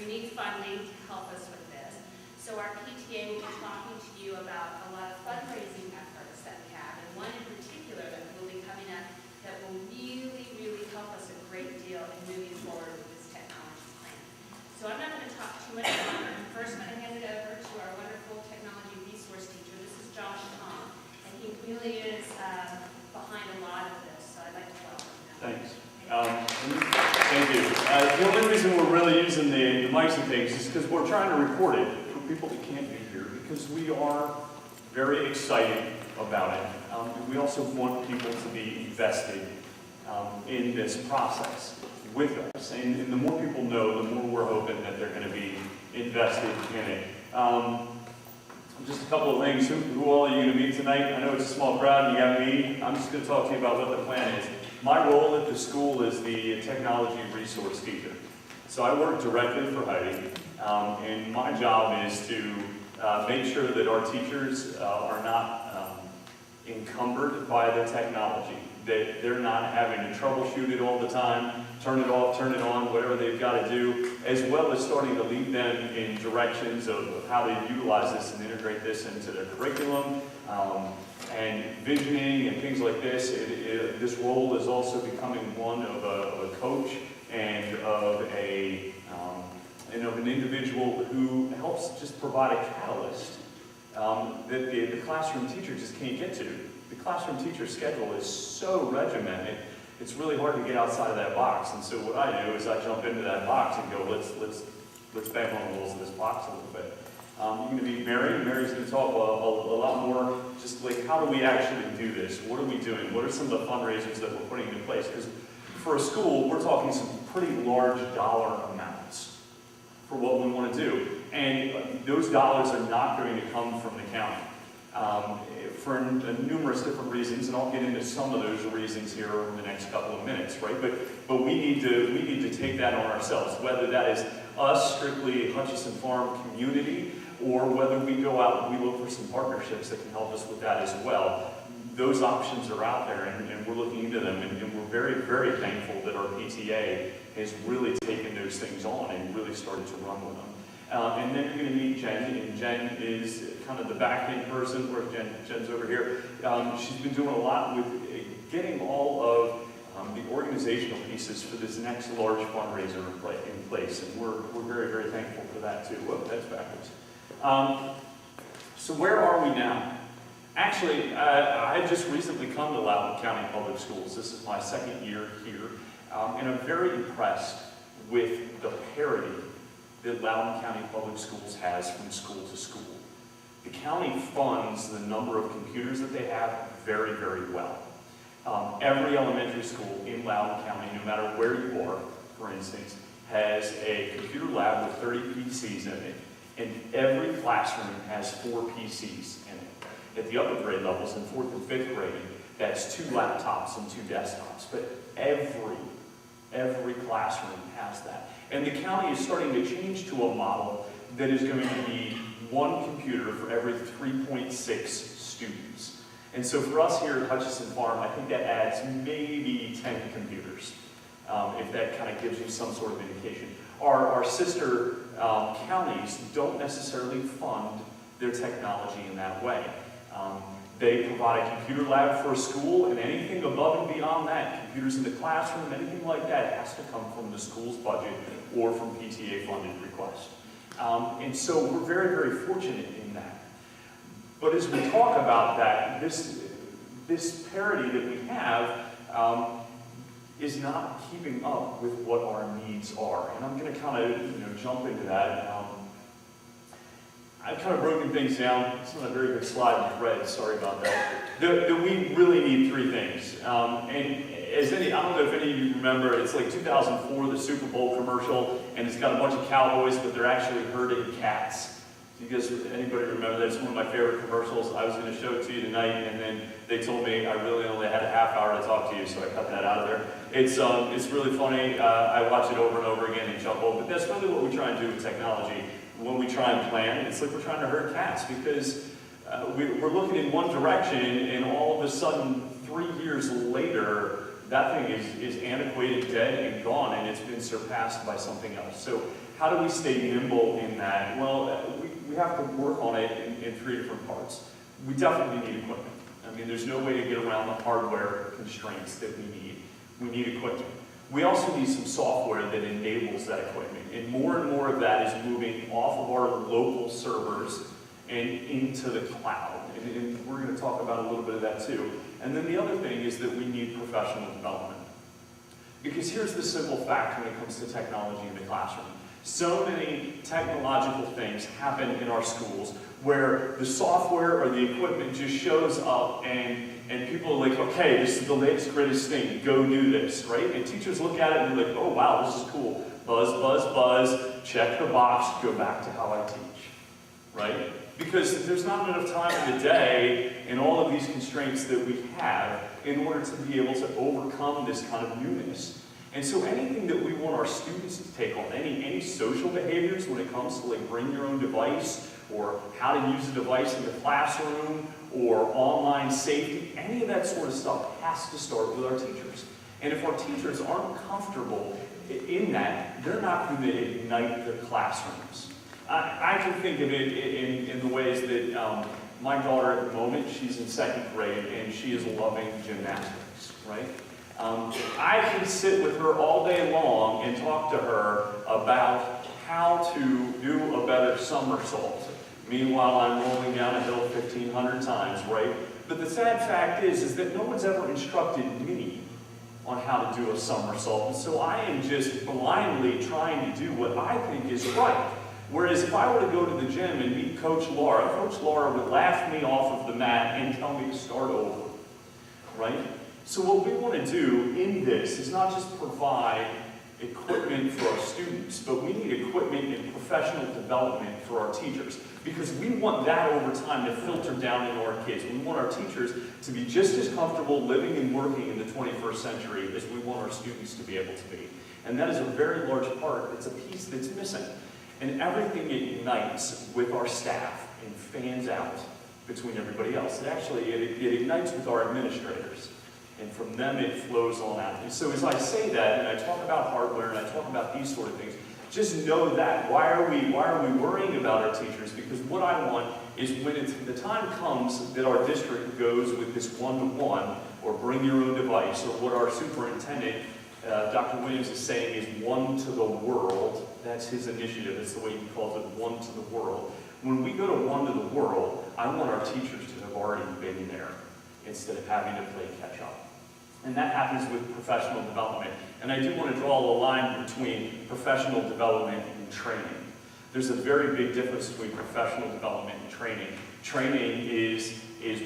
need funding to help us with this. So our PTA will be talking to you about a lot of fundraising efforts that we have, and one in particular that will be coming up that will really, really help us a great deal in moving forward with this technology plan. So I'm not going to talk too much longer. First, I'm going to hand it over to our wonderful technology resource teacher. This is Josh Tom, and he really is behind a lot of this, so I'd like to welcome him. Thanks. Thank you. The only reason we're really using the mics and things is because we're trying to record it for people that can't be here, because we are very excited about it. We also want people to be invested in this process with us. And the more people know, the more we're hoping that they're going to be invested in it. Just a couple of things. Who all are you going to meet tonight? I know it's a small crowd. You got me. I'm just going to talk to you about what the plan is. My role at the school is the technology resource teacher. So I work directly for Heidi, and my job is to make sure that our teachers are not encumbered by the technology, that they're not having to troubleshoot it all the time, turn it off, turn it on, whatever they've got to do, as well as starting to lead them in directions of how they utilize this and integrate this into their curriculum. And visioning and things like this. This role is also becoming one of a coach and of an individual who helps just provide a catalyst that the classroom teacher just can't get to. The classroom teacher's schedule is so regimented, it's really hard to get outside of that box. And so what I do is I jump into that box and go, let's bang on the walls of this box a little bit. You're going to meet Mary. Mary's going to talk a lot more just like how do we actually do this? What are we doing? What are some of the fundraisers that we're putting into place? Because for a school, we're talking some pretty large dollar amounts for what we want to do. And those dollars are not going to come from the county for numerous different reasons, and I'll get into some of those reasons here over the next couple of minutes, right? But we need to take that on ourselves, whether that is us, strictly Hutchinson Farm community, or whether we go out and we look for some partnerships that can help us with that as well. Those options are out there, and we're looking into them, and we're very, very thankful that our PTA has really taken those things on and really started to run with them. And then you're going to meet Jen, and Jen is kind of the back-end person, where Jen's over here. She's been doing a lot with getting all of the organizational pieces for this next large fundraiser in place, and we're very, very thankful for that too. Whoa, that's backwards. So where are we now? Actually, I had just recently come to Loudoun County Public Schools. This is my second year here, and I'm very impressed with the parity that Loudoun County Public Schools has from school to school. The county funds the number of computers that they have very, very well. Every elementary school in Loudoun County, no matter where you are, for instance, has a computer lab with 30 PCs in it, and every classroom has 4 PCs in it. At the upper grade levels, in 4th and 5th grade, that's 2 laptops and 2 desktops, but every classroom has that. And the county is starting to change to a model that is going to be 1 computer for every 3.6 students. And so for us here at Hutchinson Farm, I think that adds maybe 10 computers, if that kind of gives you some sort of indication. Our sister counties don't necessarily fund their technology in that way. They provide a computer lab for a school, and anything above and beyond that, computers in the classroom, anything like that, has to come from the school's budget or from PTA-funded requests. And so we're very, very fortunate in that. But as we talk about that, this parity that we have is not keeping up with what our needs are. And I'm going to kind of jump into that. I've kind of broken things down. It's not a very good slide with red, sorry about that. We really need 3 things. And as I don't know if any of you remember, it's like 2004, the Super Bowl commercial, and it's got a bunch of cowboys, but they're actually herding cats. Do you guys, anybody remember that? It's one of my favorite commercials. I was going to show it to you tonight, and then they told me I really only had a half hour to talk to you, so I cut that out of there. It's really funny. I watch it over and over again and chuckle, but that's really what we try and do with technology. When we try and plan, it's like we're trying to herd cats, because we're looking in one direction, and all of a sudden, 3 years later, that thing is antiquated, dead, and gone, and it's been surpassed by something else. So how do we stay nimble in that? Well, we have to work on it in three different parts. We definitely need equipment. I mean, there's no way to get around the hardware constraints that we need. We need equipment. We also need some software that enables that equipment. And more of that is moving off of our local servers and into the cloud. And we're going to talk about a little bit of that too. And then the other thing is that we need professional development. Because here's the simple fact when it comes to technology in the classroom. So many technological things happen in our schools where the software or the equipment just shows up and people are like, okay, this is the latest, greatest thing, go do this, right? And teachers look at it and they're like, oh wow, this is cool. Buzz, buzz, buzz, check the box, go back to how I teach, right? Because there's not enough time in the day and all of these constraints that we have in order to be able to overcome this kind of newness. And so anything that we want our students to take on, any social behaviors when it comes to like bring your own device or how to use a device in the classroom or online safety, any of that sort of stuff has to start with our teachers. And if our teachers aren't comfortable in that, they're not going to ignite their classrooms. I can think of it in the ways that my daughter at the moment, she's in 2nd grade and she is loving gymnastics, right? I can sit with her all day long and talk to her about how to do a better somersault. Meanwhile, I'm rolling down a hill 1,500 times, right? But the sad fact is that no one's ever instructed me on how to do a somersault. And so I am just blindly trying to do what I think is right. Whereas if I were to go to the gym and meet Coach Laura would laugh me off of the mat and tell me to start over, right? So what we want to do in this is not just provide equipment for our students, but we need equipment and professional development for our teachers. Because we want that over time to filter down into our kids. We want our teachers to be just as comfortable living and working in the 21st century as we want our students to be able to be. And that is a very large part. It's a piece that's missing. And everything ignites with our staff and fans out between everybody else. It ignites with our administrators. And from them it flows on out. And so as I say that, and I talk about hardware, and I talk about these sort of things, just know that. Why are we worrying about our teachers? Because what I want is when the time comes that our district goes with this one-to-one, or bring your own device, or what our superintendent, Dr. Williams, is saying is one to the world. That's his initiative. That's the way he calls it, one to the world. When we go to one to the world, I want our teachers to have already been there instead of having to play catch up. And that happens with professional development. And I do want to draw a line between professional development and training. There's a very big difference between professional development and training. Training is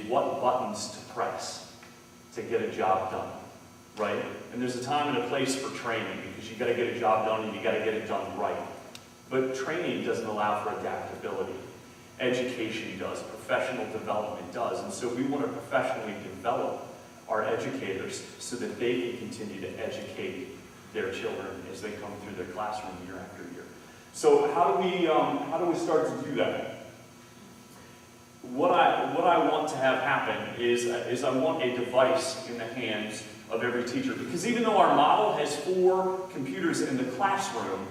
what buttons to press to get a job done, right? And there's a time and a place for training because you got to get a job done and you got to get it done right. But training doesn't allow for adaptability. Education does, professional development does. And so we want to professionally develop our educators so that they can continue to educate their children as they come through their classroom year after year. So how do we start to do that? What I want to have happen is I want a device in the hands of every teacher, because even though our model has 4 computers in the classroom,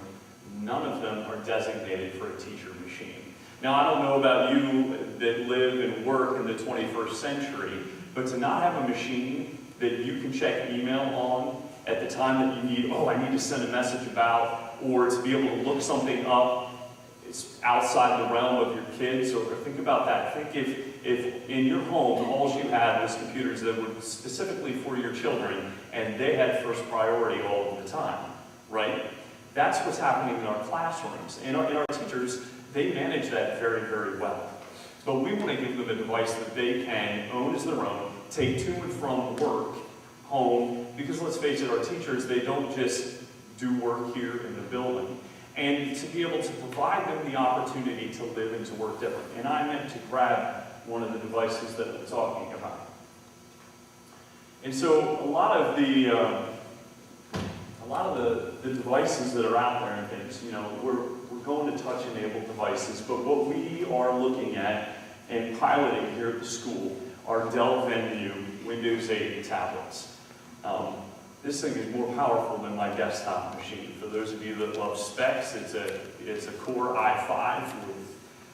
none of them are designated for a teacher machine. Now, I don't know about you that live and work in the 21st century, but to not have a machine that you can check email on at the time that you need, I need to send a message about, or to be able to look something up, it's outside the realm of your kids, or think about that. Think if in your home, all you had was computers that were specifically for your children, and they had first priority all of the time, right? That's what's happening in our classrooms. And our teachers, they manage that very, very well. But we want to give them a device that they can own as their own, take to and from work, home, because let's face it, our teachers, they don't just do work here in the building. And to be able to provide them the opportunity to live and to work different. And I meant to grab one of the devices that we're talking about. And so a lot of the devices that are out there and things, we're going to touch-enabled devices, but what we are looking at and piloting here at the school are Dell Venue Windows 8 tablets. This thing is more powerful than my desktop machine. For those of you that love specs, it's a Core i5 with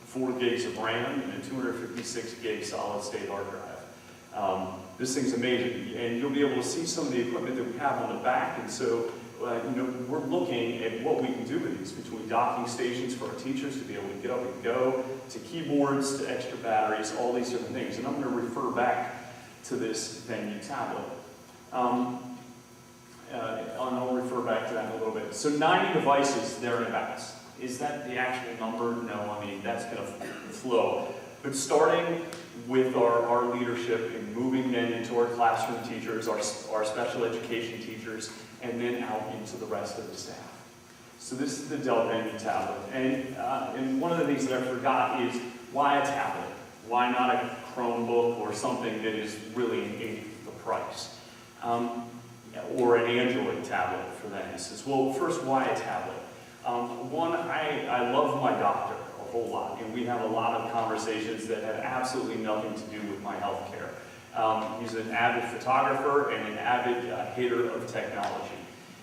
4 gigs of RAM and a 256 gig solid state hard drive. This thing's amazing, and you'll be able to see some of the equipment that we have on the back. And so, we're looking at what we can do with these, between docking stations for our teachers to be able to get up and go, to keyboards, to extra batteries, all these different things. And I'm going to refer back to this venue tablet. And I'll refer back to that in a little bit. So 90 devices thereabouts. Is that the actual number? No, I mean, that's going to flow. But starting with our leadership and moving then into our classroom teachers, our special education teachers, and then out into the rest of the staff. So this is the Dell Venue tablet. And one of the things that I forgot is, why a tablet? Why not a Chromebook or something that is really an eighth the price? Or an Android tablet for that instance. Well, first, why a tablet? One, I love my doctor a whole lot, and we have a lot of conversations that have absolutely nothing to do with my health care. He's an avid photographer and an avid hater of technology.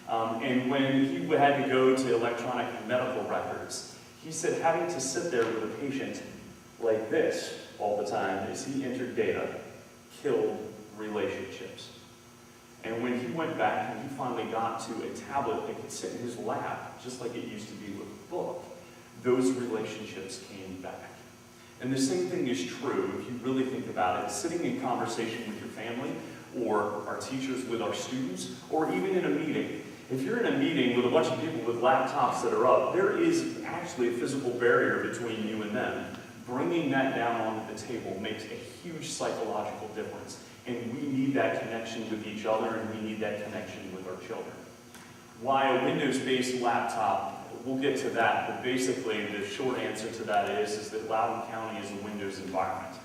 And when he had to go to electronic medical records, he said having to sit there with a patient like this all the time as he entered data killed relationships. And when he went back and he finally got to a tablet that could sit in his lap, just like it used to be with a book, those relationships came back. And the same thing is true if you really think about it, sitting in conversation with your family, or our teachers with our students, or even in a meeting. If you're in a meeting with a bunch of people with laptops that are up, there is actually a physical barrier between you and them. Bringing that down onto the table makes a huge psychological difference. And we need that connection with each other, and we need that connection with our children. Why a Windows-based laptop? We'll get to that, but basically the short answer to that is that Loudoun County is a Windows environment.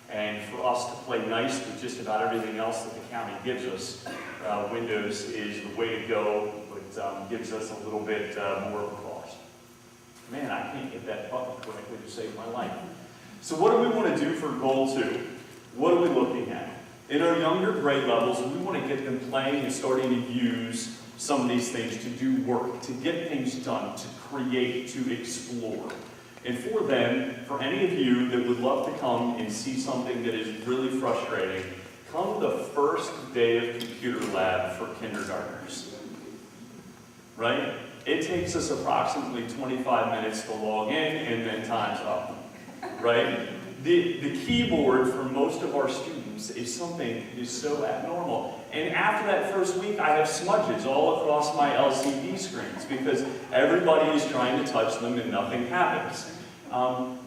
And for us to play nice with just about everything else that the county gives us, Windows is the way to go, but gives us a little bit more of a cost. Man, I can't get that button correctly to save my life. So what do we want to do for goal 2? What are we looking at? In our younger grade levels, we want to get them playing and starting to use some of these things to do work, to get things done, to create, to explore. And for them, for any of you that would love to come and see something that is really frustrating, come the first day of computer lab for kindergartners. Right? It takes us approximately 25 minutes to log in, and then time's up. Right? The keyboard for most of our students is something that is so abnormal. And after that first week, I have smudges all across my LCD screens because everybody is trying to touch them and nothing happens.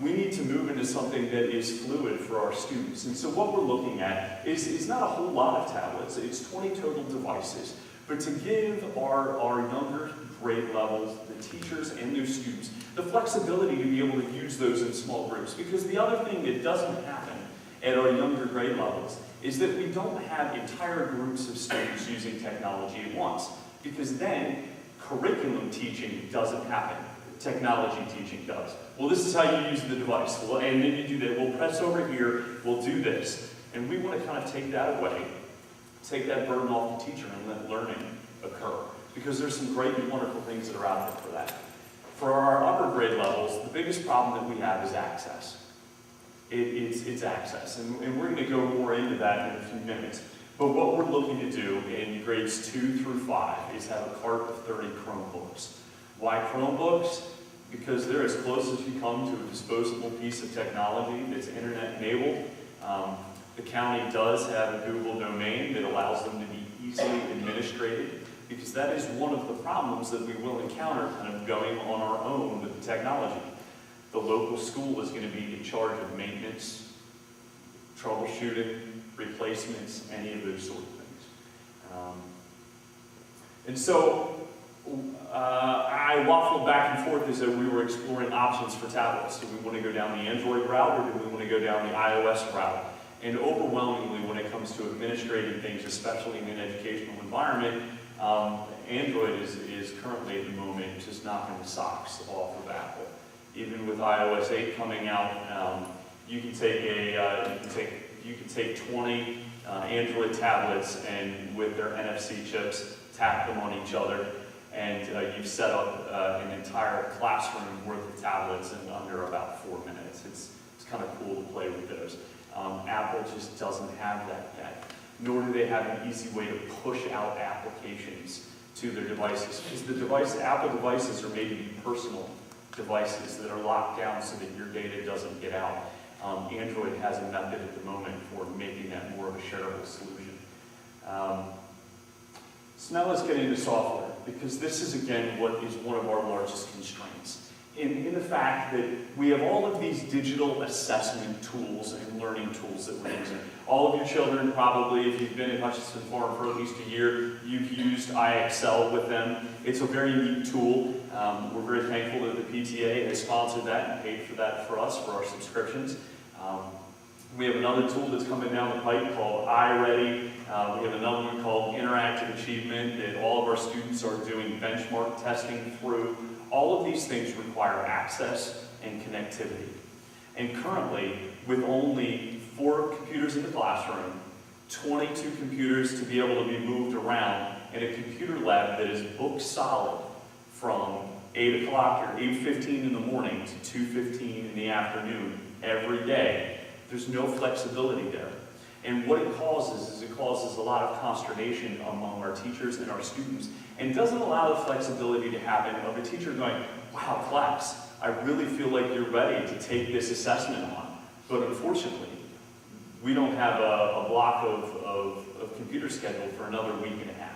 We need to move into something that is fluid for our students. And so what we're looking at is not a whole lot of tablets. It's 20 total devices. But to give our younger grade levels, the teachers and their students, the flexibility to be able to use those in small groups. Because the other thing that doesn't happen at our younger grade levels is that we don't have entire groups of students using technology at once. Because then curriculum teaching doesn't happen. Technology teaching does. Well, this is how you use the device. Well, and then you do that. We'll press over here. We'll do this. And we want to kind of take that away. Take that burden off the teacher and let learning occur. Because there's some great and wonderful things that are out there for that. For our upper grade levels, the biggest problem that we have is access. It's access. And we're going to go more into that in a few minutes. But what we're looking to do in grades 2 through 5 is have a cart of 30 Chromebooks. Why Chromebooks? Because they're as close as you come to a disposable piece of technology that's internet enabled. The county does have a Google domain that allows them to be easily administrated, because that is one of the problems that we will encounter kind of going on our own with the technology. The local school is going to be in charge of maintenance, troubleshooting, replacements, any of those sort of things. And so I waffled back and forth as though we were exploring options for tablets. Do we want to go down the Android route, or do we want to go down the iOS route? And overwhelmingly, when it comes to administrating things, especially in an educational environment, Android is currently at the moment just knocking the socks off of Apple. Even with iOS 8 coming out, you can take 20 Android tablets, and with their NFC chips, tap them on each other, and you've set up an entire classroom worth of tablets in under about 4 minutes. It's kind of cool to play with those. Apple just doesn't have that yet, nor do they have an easy way to push out applications to their devices, because Apple devices are made to be personal devices that are locked down so that your data doesn't get out. Android has a method at the moment for making that more of a shareable solution. So now let's get into software, because this is, again, what is one of our largest constraints. In the fact that we have all of these digital assessment tools and learning tools that we're using. All of your children probably, if you've been in Hutchinson Farm for at least a year, you've used iExcel with them. It's a very neat tool. We're very thankful that the PTA has sponsored that and paid for that for us for our subscriptions. We have another tool that's coming down the pipe called iReady. We have another one called Interactive Achievement that all of our students are doing benchmark testing through. All of these things require access and connectivity. And currently, with only 4 computers in the classroom, 22 computers to be able to be moved around, and a computer lab that is book solid from 8 o'clock or 8:15 in the morning to 2:15 in the afternoon every day, there's no flexibility there. And what it causes is it causes a lot of consternation among our teachers and our students, and doesn't allow the flexibility to happen of a teacher going, wow, class, I really feel like you're ready to take this assessment on. But unfortunately, we don't have a block of computer scheduled for another week and a half.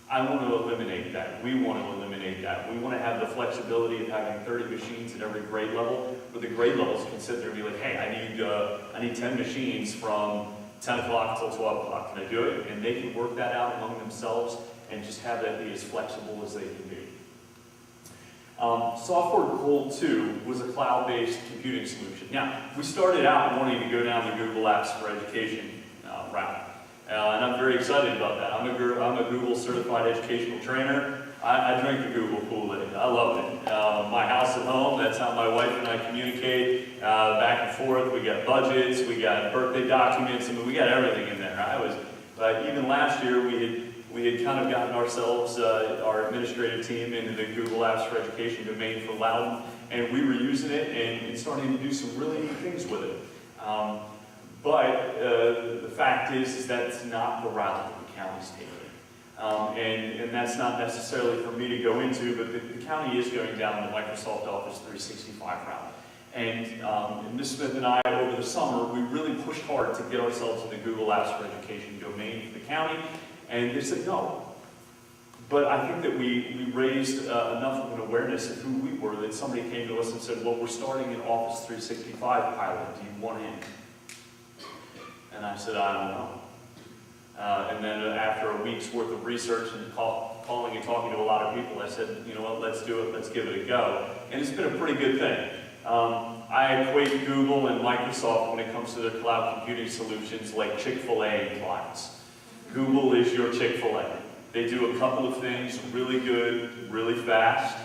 I want to eliminate that. We want to eliminate that. We want to have the flexibility of having 30 machines at every grade level, where the grade levels can sit there and be like, hey, I need 10 machines from 10 o'clock till 12 o'clock. Can I do it? And they can work that out among themselves and just have that be as flexible as they can be. Software Goal 2 was a cloud-based computing solution. Now, we started out wanting to go down the Google Apps for Education route. And I'm very excited about that. I'm a Google certified educational trainer. I drink the Google Kool-Aid. I love it. My house at home, that's how my wife and I communicate back and forth. We got budgets, we got birthday documents, I mean, we got everything in there. Even last year, we had kind of gotten ourselves, our administrative team, into the Google Apps for Education domain for Loudon, and we were using it and starting to do some really neat things with it. But the fact is that's not the route that the county's taking. And that's not necessarily for me to go into, but the county is going down the Microsoft Office 365 route. And Ms. Smith and I, over the summer, we really pushed hard to get ourselves in the Google Apps for Education domain for the county, and they said no. But I think that we raised enough of an awareness of who we were that somebody came to us and said, well, we're starting an Office 365 pilot. Do you want in? And I said, I don't know. And then after a week's worth of research and calling and talking to a lot of people, I said, you know what, let's do it, let's give it a go. And it's been a pretty good thing. I equate Google and Microsoft when it comes to their cloud computing solutions like Chick-fil-A and clouds. Google is your Chick-fil-A. They do a couple of things really good, really fast,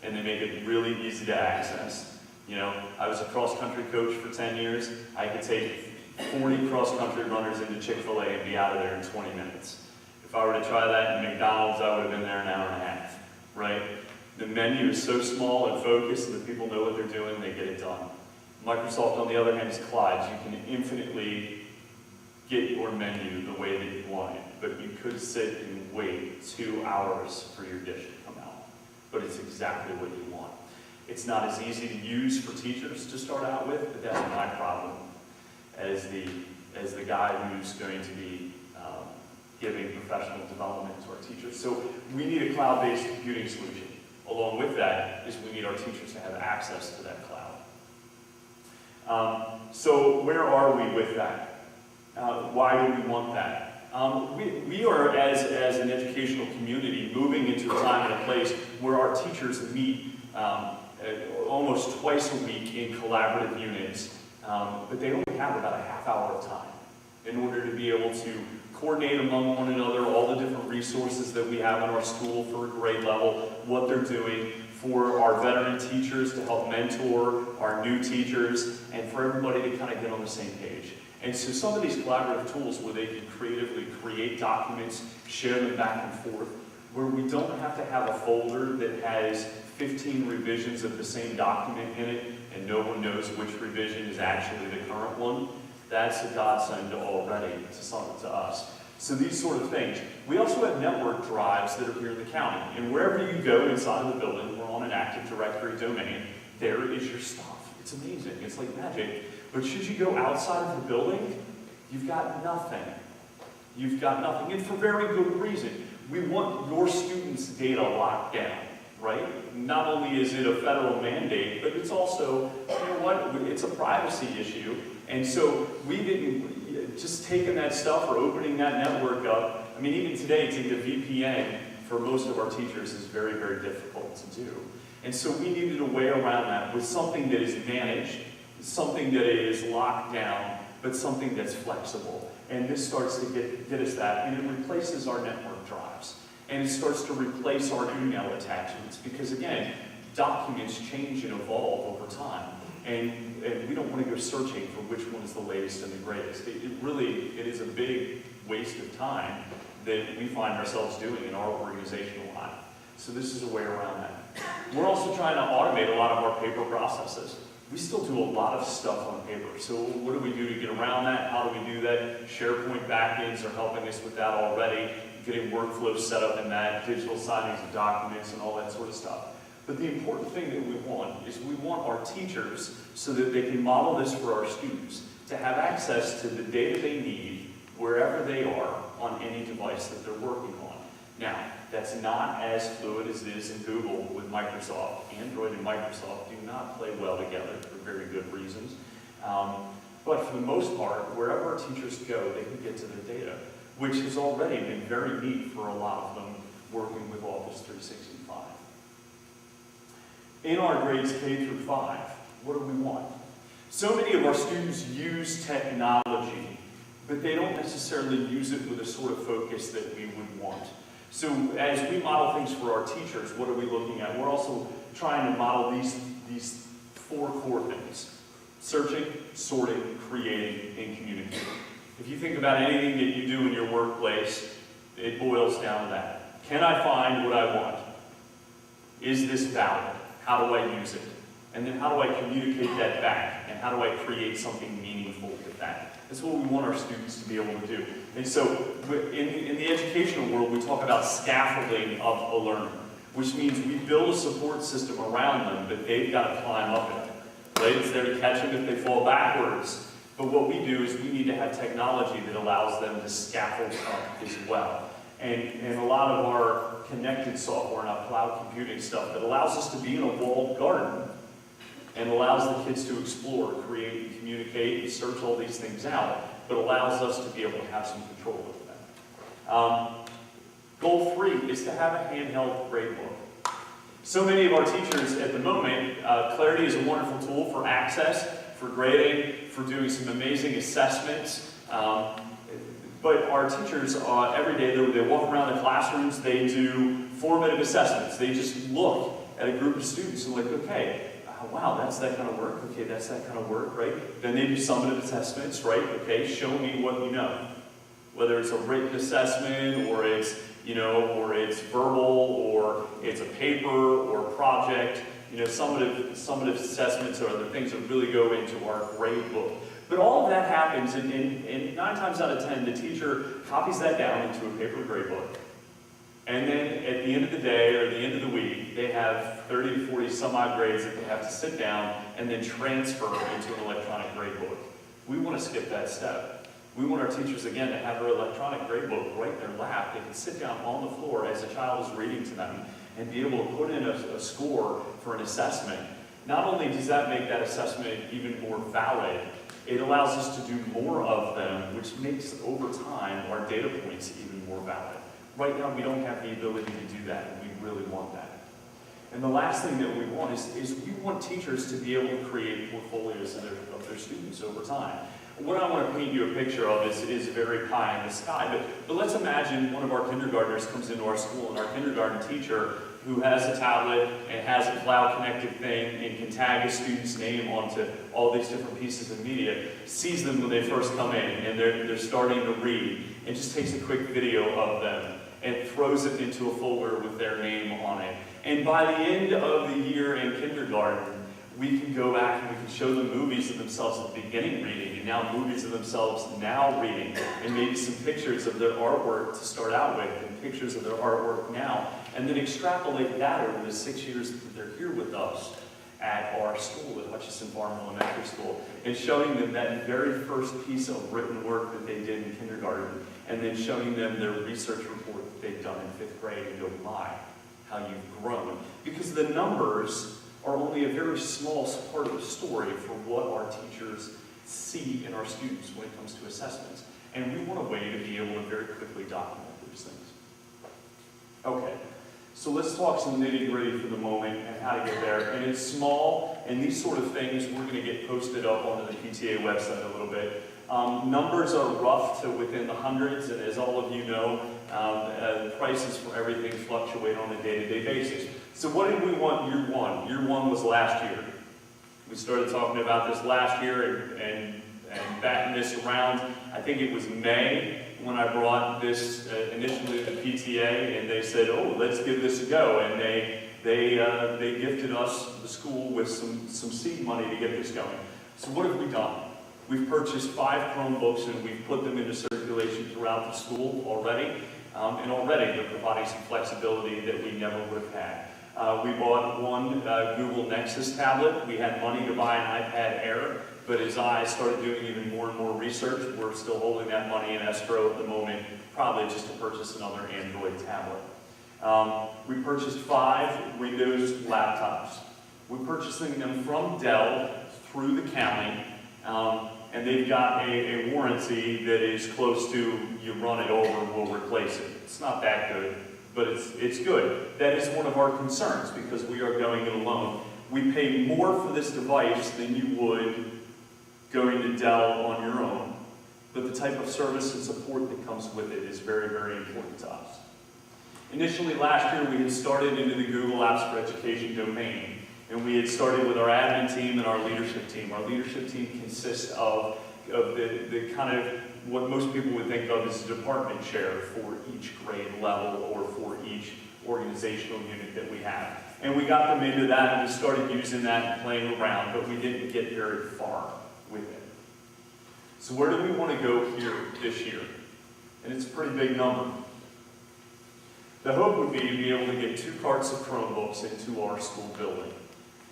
and they make it really easy to access. You know, I was a cross-country coach for 10 years. I could take 40 cross-country runners into Chick-fil-A and be out of there in 20 minutes. If I were to try that in McDonald's, I would have been there an hour and a half, right? The menu is so small and focused, and the people know what they're doing, they get it done. Microsoft, on the other hand, is clouds. You can infinitely get your menu the way that you want it, but you could sit and wait 2 hours for your dish to come out, but it's exactly what you want. It's not as easy to use for teachers to start out with, but that's my problem as the guy who's going to be giving professional development to our teachers. So we need a cloud-based computing solution. Along with that is we need our teachers to have access to that cloud. So where are we with that? Why do we want that? We are, as an educational community, moving into a time and a place where our teachers meet almost twice a week in collaborative units, but they only have about a half hour of time in order to be able to coordinate among one another all the different resources that we have in our school for a grade level, what they're doing, for our veteran teachers to help mentor our new teachers, and for everybody to kind of get on the same page. And so some of these collaborative tools where they can creatively create documents, share them back and forth, where we don't have to have a folder that has 15 revisions of the same document in it, and no one knows which revision is actually the current one. That's a godsend already to us. So these sort of things. We also have network drives that are here in the county. And wherever you go inside of the building, we're on an Active Directory domain, there is your stuff. It's amazing. It's like magic. But should you go outside of the building, you've got nothing. You've got nothing. And for very good reason. We want your students' data locked down, right? Not only is it a federal mandate, but it's also, you know what, it's a privacy issue. And so we've just taken that stuff or opening that network up. I mean, even today, to get a VPN for most of our teachers is very, very difficult to do. And so we needed a way around that with something that is managed, something that is locked down, but something that's flexible. And this starts to get us that, and it replaces our network drives. And it starts to replace our email attachments, because again, documents change and evolve over time. And we don't want to go searching for which one is the latest and the greatest. It is a big waste of time that we find ourselves doing in our organizational life. So this is a way around that. We're also trying to automate a lot of our paper processes. We still do a lot of stuff on paper. So what do we do to get around that? How do we do that? SharePoint backends are helping us with that already, getting workflows set up in that, digital signings of documents and all that sort of stuff. But the important thing that we want is we want our teachers, so that they can model this for our students, to have access to the data they need wherever they are on any device that they're working on. Now, that's not as fluid as it is in Google with Microsoft. Android and Microsoft do not play well together for very good reasons. But for the most part, wherever our teachers go, they can get to their data, which has already been very neat for a lot of them working with Office 365. In our grades K through 5, what do we want? So many of our students use technology, but they don't necessarily use it with a sort of focus that we would want. So as we model things for our teachers, what are we looking at? We're also trying to model these 4 core things: searching, sorting, creating, and communicating. If you think about anything that you do in your workplace, it boils down to that. Can I find what I want? Is this valid? How do I use it? And then how do I communicate that back? And how do I create something meaningful with that? That's what we want our students to be able to do. And so in the educational world, we talk about scaffolding of a learner, which means we build a support system around them, but they've got to climb up it. Right? It's there to catch them if they fall backwards. But what we do is we need to have technology that allows them to scaffold up as well. And a lot of our connected software and our cloud computing stuff that allows us to be in a walled garden and allows the kids to explore, create, and communicate, and search all these things out, but allows us to be able to have some control over them. Goal 3 is to have a handheld grade book. So many of our teachers at the moment, Clarity is a wonderful tool for access, for grading, for doing some amazing assessments. But our teachers, every day, they walk around the classrooms, they do formative assessments. They just look at a group of students and like, okay, wow, that's that kind of work. Okay, that's that kind of work, right? Then they do summative assessments, right? Okay, show me what you know. Whether it's a written assessment, or it's, or it's verbal, or it's a paper, or a project. Summative assessments are the things that really go into our grade book. But all of that happens, and 9 times out of 10, the teacher copies that down into a paper grade book. And then at the end of the day, or the end of the week, they have 30 to 40 some odd grades that they have to sit down and then transfer into an electronic grade book. We want to skip that step. We want our teachers, again, to have their electronic grade book right in their lap. They can sit down on the floor as a child is reading to them and be able to put in a score for an assessment. Not only does that make that assessment even more valid, it allows us to do more of them, which makes, over time, our data points even more valid. Right now, we don't have the ability to do that, and we really want that. And the last thing that we want is we want teachers to be able to create portfolios of their students over time. What I want to paint you a picture of is very pie in the sky, but let's imagine one of our kindergartners comes into our school, and our kindergarten teacher who has a tablet and has a cloud-connected thing and can tag a student's name onto all these different pieces of media, sees them when they first come in and they're starting to read, and just takes a quick video of them and throws it into a folder with their name on it. And by the end of the year in kindergarten, we can go back and we can show them movies of themselves at the beginning reading, and now movies of themselves now reading, and maybe some pictures of their artwork to start out with, and pictures of their artwork now, and then extrapolate that over the 6 years that they're here with us at our school, at Hutchinson Farm Elementary School, and showing them that very first piece of written work that they did in kindergarten, and then showing them their research report that they've done in 5th grade, and go, my, how you've grown. Because the numbers are only a very small part of the story for what our teachers see in our students when it comes to assessments. And we want a way to be able to very quickly document those things. Okay, so let's talk some nitty-gritty for the moment and how to get there. And it's small, and these sort of things we're going to get posted up onto the PTA website a little bit. Numbers are rough to within the hundreds, and as all of you know, prices for everything fluctuate on a day-to-day basis. So what did we want year one? Year one was last year. We started talking about this last year and batting this around. I think it was May when I brought this initially to the PTA, and they said, oh, let's give this a go. And they gifted us, the school, with some seed money to get this going. So what have we done? We've purchased 5 Chromebooks, and we've put them into circulation throughout the school already. And already they're providing some flexibility that we never would have had. We bought one Google Nexus tablet. We had money to buy an iPad Air, but as I started doing even more and more research, we're still holding that money in escrow at the moment, probably just to purchase another Android tablet. We purchased 5 Windows laptops. We're purchasing them from Dell through the county, and they've got a warranty that is close to, you run it over, we'll replace it. It's not that good, but it's good. That is one of our concerns because we are going it alone. We pay more for this device than you would going to Dell on your own, but the type of service and support that comes with it is very, very important to us. Initially last year, we had started into the Google Apps for Education domain, and we had started with our admin team and our leadership team. Our leadership team consists of the kind of what most people would think of as a department chair for each grade level or for each organizational unit that we have. And we got them into that and we started using that and playing around, but we didn't get very far with it. So where do we want to go here this year? And it's a pretty big number. The hope would be to be able to get 2 carts of Chromebooks into our school building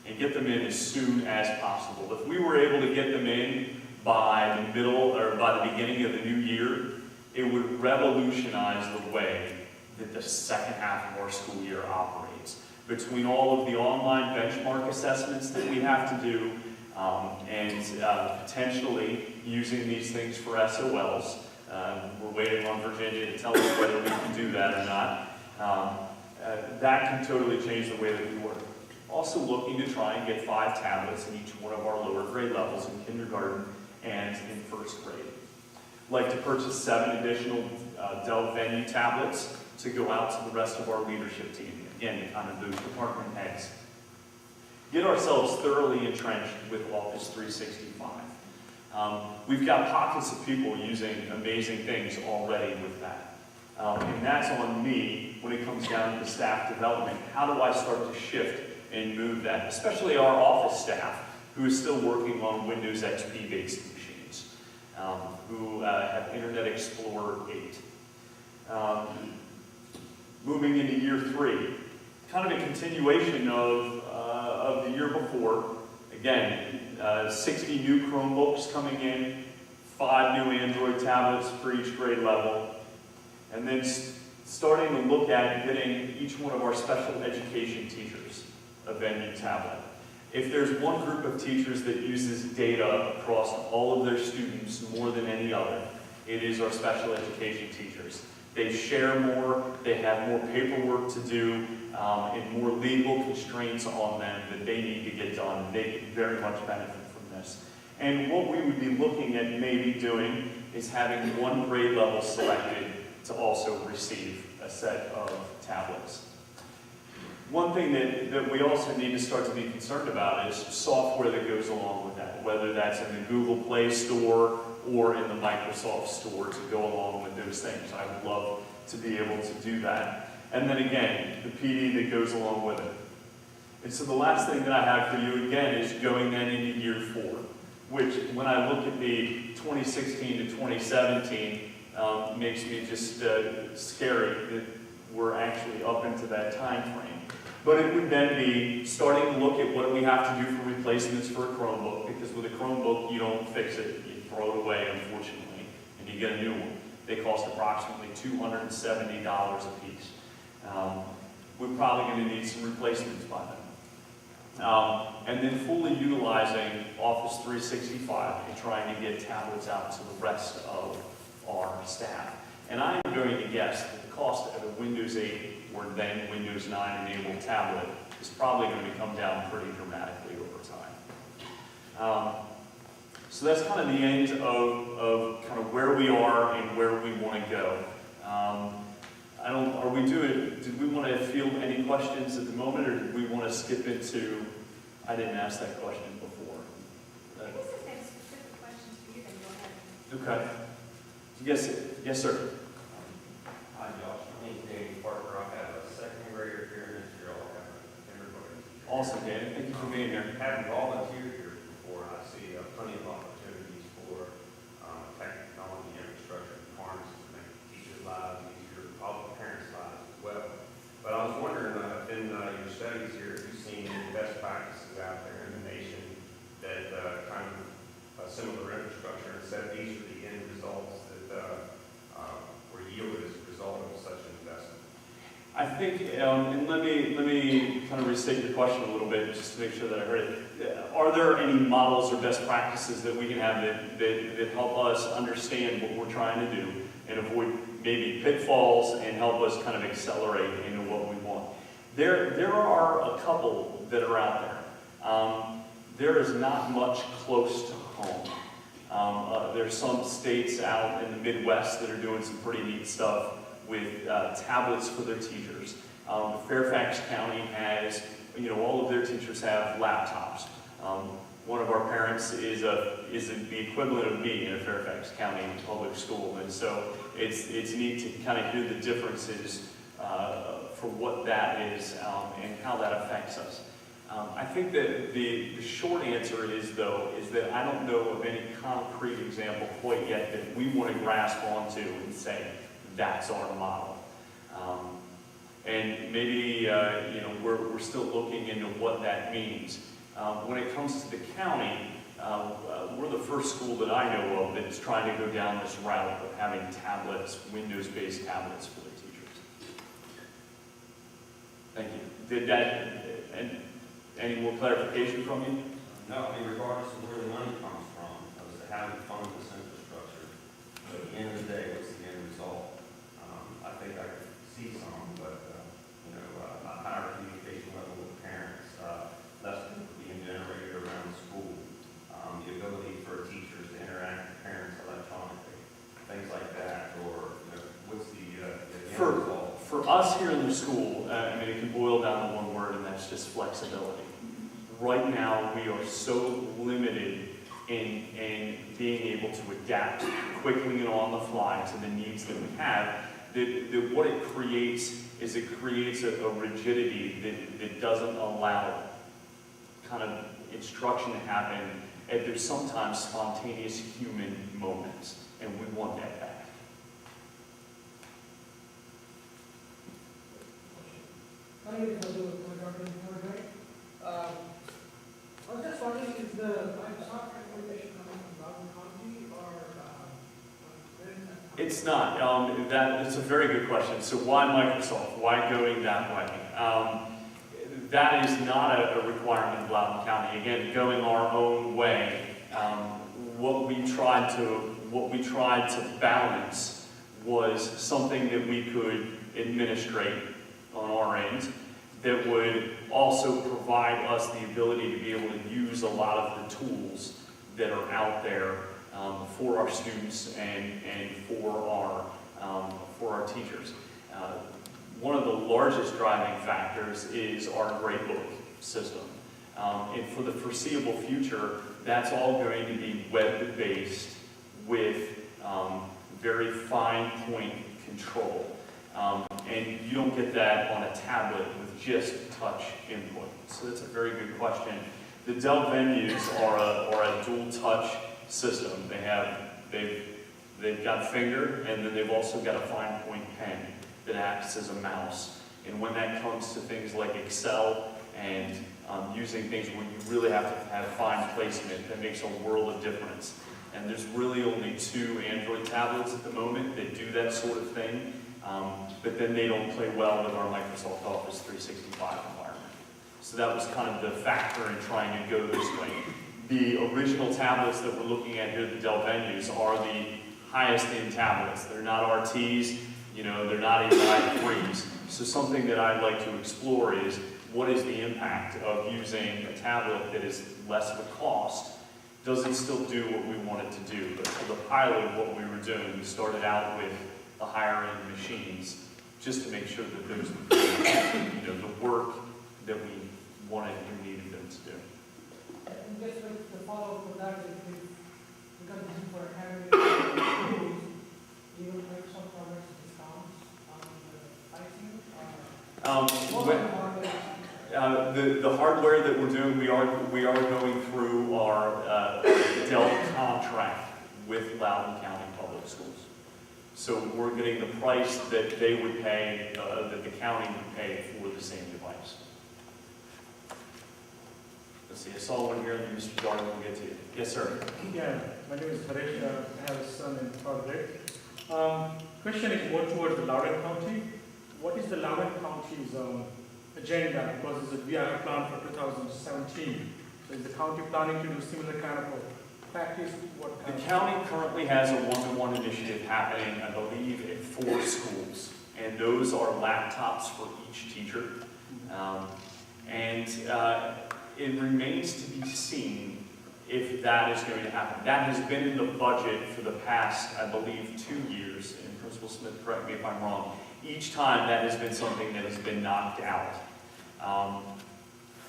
and get them in as soon as possible. If we were able to get them in by the middle or by the beginning of the new year, it would revolutionize the way that the second half of our school year operates. Between all of the online benchmark assessments that we have to do and potentially using these things for SOLs, we're waiting on Virginia to tell us whether we can do that or not. That can totally change the way that we work. Also looking to try and get 5 tablets in each one of our lower grade levels in kindergarten and in 1st grade. Like to purchase 7 additional Dell Venue tablets to go out to the rest of our leadership team. Again, kind of those department heads. Get ourselves thoroughly entrenched with Office 365. We've got pockets of people using amazing things already with that. And that's on me when it comes down to staff development. How do I start to shift and move that, especially our office staff, who is still working on Windows XP-based machines, who have Internet Explorer 8. Moving into year 3, kind of a continuation of the year before. Again, 60 new Chromebooks coming in, 5 new Android tablets for each grade level, and then starting to look at getting each one of our special education teachers a Venue tablet. If there's one group of teachers that uses data across all of their students more than any other, it is our special education teachers. They share more, they have more paperwork to do, and more legal constraints on them that they need to get done. They very much benefit from this. And what we would be looking at maybe doing is having 1 grade level selected to also receive a set of tablets. One thing that we also need to start to be concerned about is software that goes along with that, whether that's in the Google Play Store or in the Microsoft Store to go along with those things. I would love to be able to do that. And then again, the PD that goes along with it. And so the last thing that I have for you again is going then into year 4, which when I look at the 2016 to 2017, makes me just scary that we're actually up into that time frame. But it would then be starting to look at what do we have to do for replacements for a Chromebook, because with a Chromebook you don't fix it, you throw it away unfortunately, and you get a new one. They cost approximately $270 a piece. We're probably going to need some replacements by then. And then fully utilizing Office 365 and trying to get tablets out to the rest of our staff. And I'm going to guess that the cost of a Windows 8 or then Windows 9 enabled tablet is probably going to come down pretty dramatically over time. So that's kind of the end of kind of where we are and where we want to go. Did we want to field any questions at the moment, or did we want to skip into, I didn't ask that question before. I guess if they have specific questions for you, then go ahead. Okay. Yes, sir. Hi, Josh. My name's Danny Parker. I have a second grader here next year. I'll have a kindergarten teacher. Awesome, Danny. Thank you for being here. Having volunteered here before, I see plenty of opportunities for technology infrastructure and harnesses to make teachers' lives easier, all the parents' lives as well. But I was wondering, in your studies here, if you've seen any best practices out there in the nation that kind of similar infrastructure and said these are the end results that were yielded as a result of such an investment? I think, and let me kind of restate your question a little bit just to make sure that I heard it. Are there any models or best practices that we can have that help us understand what we're trying to do and avoid maybe pitfalls and help us kind of accelerate into what we want? There are a couple that are out there. There is not much close to home. There's some states out in the Midwest that are doing some pretty neat stuff with tablets for their teachers. Fairfax County has, all of their teachers have laptops. One of our parents is the equivalent of me in a Fairfax County public school, and so it's neat to kind of hear the differences for what that is and how that affects us. I think that the short answer is that I don't know of any concrete example quite yet that we want to grasp onto and say, that's our model. And maybe, we're still looking into what that means. When it comes to the county, we're the first school that I know of that's trying to go down this route of having tablets, Windows-based tablets for the teachers. Thank you. Did that, and any more clarification from you? No, regardless of where the money comes from, as to how we fund this infrastructure, at the end of the day, what's the end result? I think I could see some, but, a higher communication level with parents, lessons being generated around the school, the ability for teachers to interact with parents electronically, things like that, or, what's the end result? For us here in the school, it can boil down to one word, and that's just flexibility. Right now, we are so limited in being able to adapt quickly and on the fly to the needs that we have, that what it creates is it creates a rigidity that doesn't allow kind of instruction to happen, and there's sometimes spontaneous human moments, and we want that back. My name is Madhu, I was just wondering, is the Microsoft recommendation coming from Brown County or It's not. That's a very good question. So why Microsoft? Why going that way? That is not a requirement in Loudoun County. Again, going our own way. What we tried to balance was something that we could administrate on our end that would also provide us the ability to be able to use a lot of the tools that are out there for our students and for our teachers. one of the largest driving factors is our gradebook system. And for the foreseeable future, that's all going to be web-based with very fine point control. And you don't get that on a tablet with just touch input. So that's a very good question. The Dell venues are a dual touch system. They've got finger, and then they've also got a fine point pen that acts as a mouse. And when that comes to things like Excel and using things where you really have to have fine placement, that makes a world of difference. And there's really only 2 Android tablets at the moment that do that sort of thing, but then they don't play well with our Microsoft Office 365 environment. So that was kind of the factor in trying to go this way. The original tablets that we're looking at here at the Dell venues are the highest end tablets. They're not RTs, they're not even i3s. So something that I'd like to explore is, what is the impact of using a tablet that is less of a cost? Does it still do what we want it to do? But for the pilot of what we were doing, we started out with the higher end machines just to make sure that those would do the work that we wanted and needed them to do. And just with the follow-up to that, because this is for academic schools, you will make some progress discounts on the pricing? The hardware that we're doing, we are going through our Dell contract with Loudoun County Public Schools. So we're getting the price that they would pay, that the county would pay for the same device. Let's see, I saw one here that Mr. Darden will get to. Yes, sir. Yeah, my name is Harish. I have a son in third grade. Question is more towards the Loudoun County. What is the Loudoun County's agenda? Because we have a plan for 2017. So is the county planning to do similar kind of a practice? The county currently has a one-to-one initiative happening, I believe, at 4 schools. And those are laptops for each teacher. It remains to be seen if that is going to happen. That has been in the budget for the past, I believe, 2 years. And Principal Smith, correct me if I'm wrong. Each time that has been something that has been knocked out.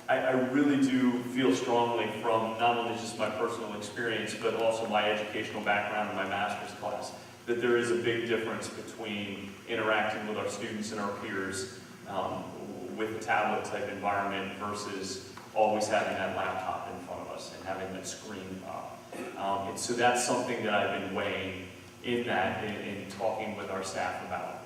I really do feel strongly from not only just my personal experience, but also my educational background in my master's class, that there is a big difference between interacting with our students and our peers with a tablet type environment versus always having that laptop in front of us and having that screen up. And so that's something that I've been weighing in talking with our staff about.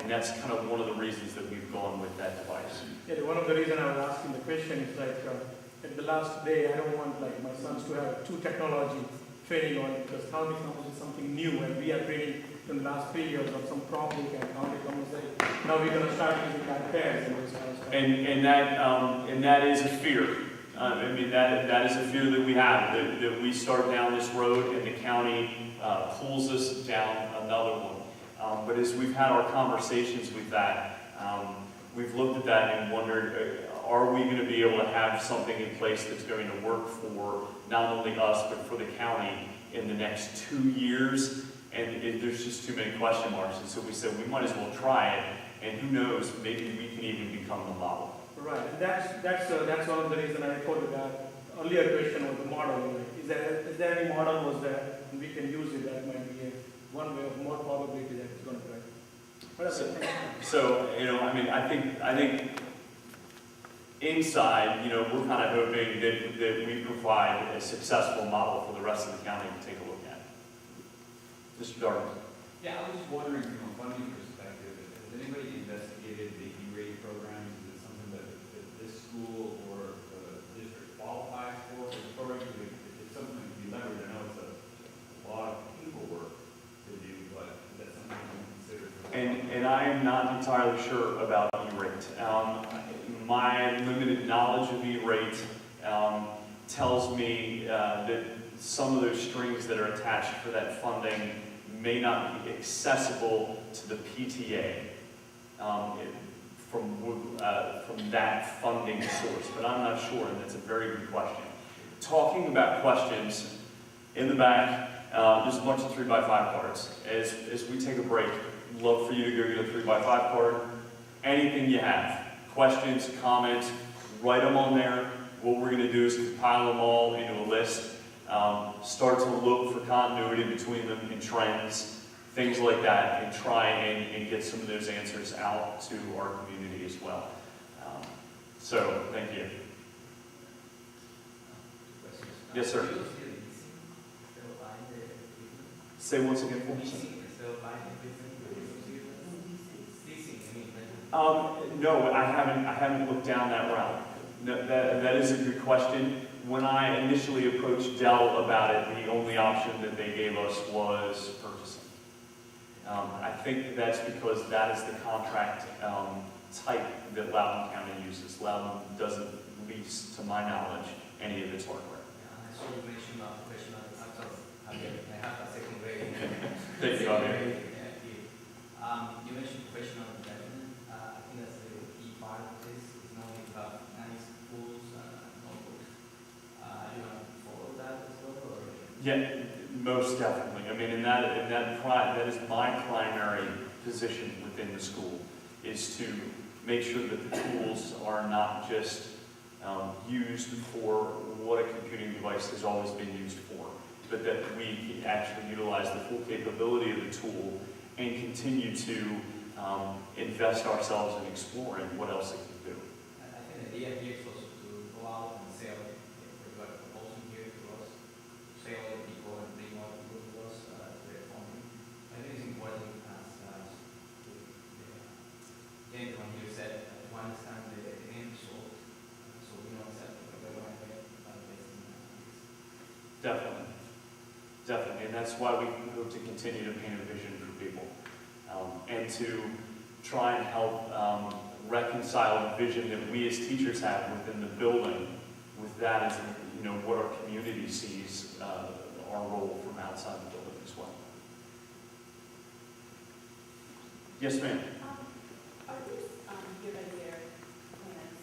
And that's kind of one of the reasons that we've gone with that device. Yeah, one of the reasons I was asking the question is at the last day, I don't want my sons to have 2 technology training on it, because county comes with something new, and we are training in the last 3 years of some problem, and county comes like, now we're going to start using iPads and this kind of stuff. And that is a fear. That is a fear that we have, that we start down this road and the county pulls us down another one. But as we've had our conversations with that, we've looked at that and wondered, are we going to be able to have something in place that's going to work for not only us, but for the county in the next 2 years? And there's just too many question marks. And so we said we might as well try it, and who knows, maybe we can even become the model. Right, and that's one of the reasons I quoted that earlier question was the model. Is there any model was there, and we can use it? That might be one way of more probability that it's going to break. So I think inside, we're kind of hoping that we provide a successful model for the rest of the county to take a look at. Mr. Darden. Yeah, I was just wondering from a funding perspective, has anybody investigated the E-rate programs? Is it something that this school or the district qualifies for this program? It's something to be leveraged. I know it's a lot of paperwork to do, but is that something you consider? And I am not entirely sure about E-rate. My limited knowledge of E-rate tells me that some of those strings that are attached for that funding may not be accessible to the PTA from that funding source, but I'm not sure, and that's a very good question. Talking about questions, in the back, there's a bunch of 3x5 cards. As we take a break, I'd love for you to go get a 3x5 card, anything you have, questions, comments, write them on there. What we're going to do is compile them all into a list, start to look for continuity between them and trends, things like that, and try and get some of those answers out to our community as well. So, thank you. Yes, sir. Say once again for me. No, I haven't looked down that route. No, that is a good question. When I initially approached Dell about it, the only option that they gave us was purchasing. I think that's because that is the contract type that Loudoun County uses. Loudoun doesn't lease, to my knowledge, any of its hardware. I saw you mentioned about professional actors. I have a second grade. Thank you, Javier. You mentioned professional development. I think that's the key part of this. It's not only about nice tools and notebooks. You want to follow that as well? Or? Yeah, most definitely. I mean, that is my primary position within the school, is to make sure that the tools are not just used for what a computing device has always been used for, but that we actually utilize the full capability of the tool and continue to invest ourselves in exploring what else it can do. I think the idea here is also to go out and sell it. We've got a proposal here to us, sell it to people and bring more people to us, their funding. I think it's important as the gentleman here said, to understand the end result, so we know exactly what we're going to get by investing in this. Definitely. Definitely. And that's why we hope to continue to paint a vision for people and to try and help reconcile the vision that we as teachers have within the building with that as, what our community sees our role from outside the building as well. Yes, ma'am. Are these year-by-year plans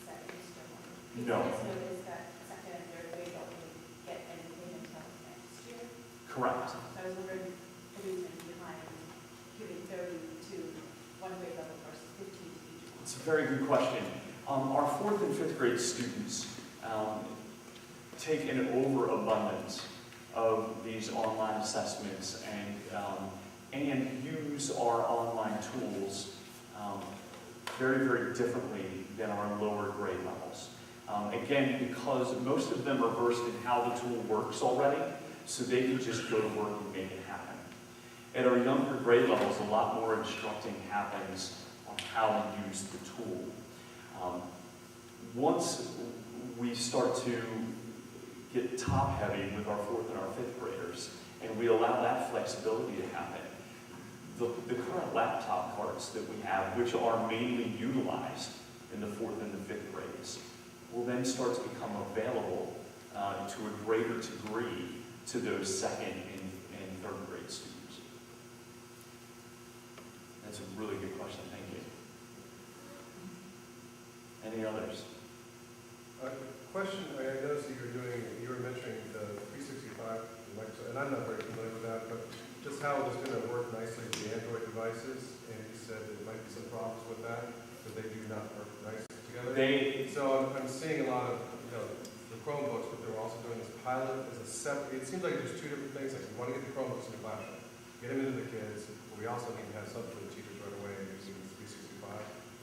set in stone? No. I just noticed that second and third grade don't really get anything until next year. Correct. So I was wondering the reason behind giving 30 to one grade level versus 15 to each one. It's a very good question. Our 4th and 5th grade students take an overabundance of these online assessments and use our online tools very, very differently than our lower grade levels. Again, because most of them are versed in how the tool works already, so they can just go to work and make it happen. At our younger grade levels, a lot more instructing happens on how to use the tool. Once we start to get top-heavy with our 4th and our 5th graders, and we allow that flexibility to happen, the current laptop carts that we have, which are mainly utilized in the 4th and the 5th grades, will then start to become available to a greater degree to those 2nd and 3rd grade students. That's a really good question, thank you. Any others? Question, I noticed that you were mentioning the 365, and I'm not very familiar with that, but just how it's going to work nicely with the Android devices, and you said there might be some problems with that, because they do not work nicely together. So I'm seeing a lot of, the Chromebooks, but they're also doing this pilot as a separate, it seems like there's two different things, like we want to get the Chromebooks in the classroom, get them into the kids, but we also need to have something for the teachers right away using 365.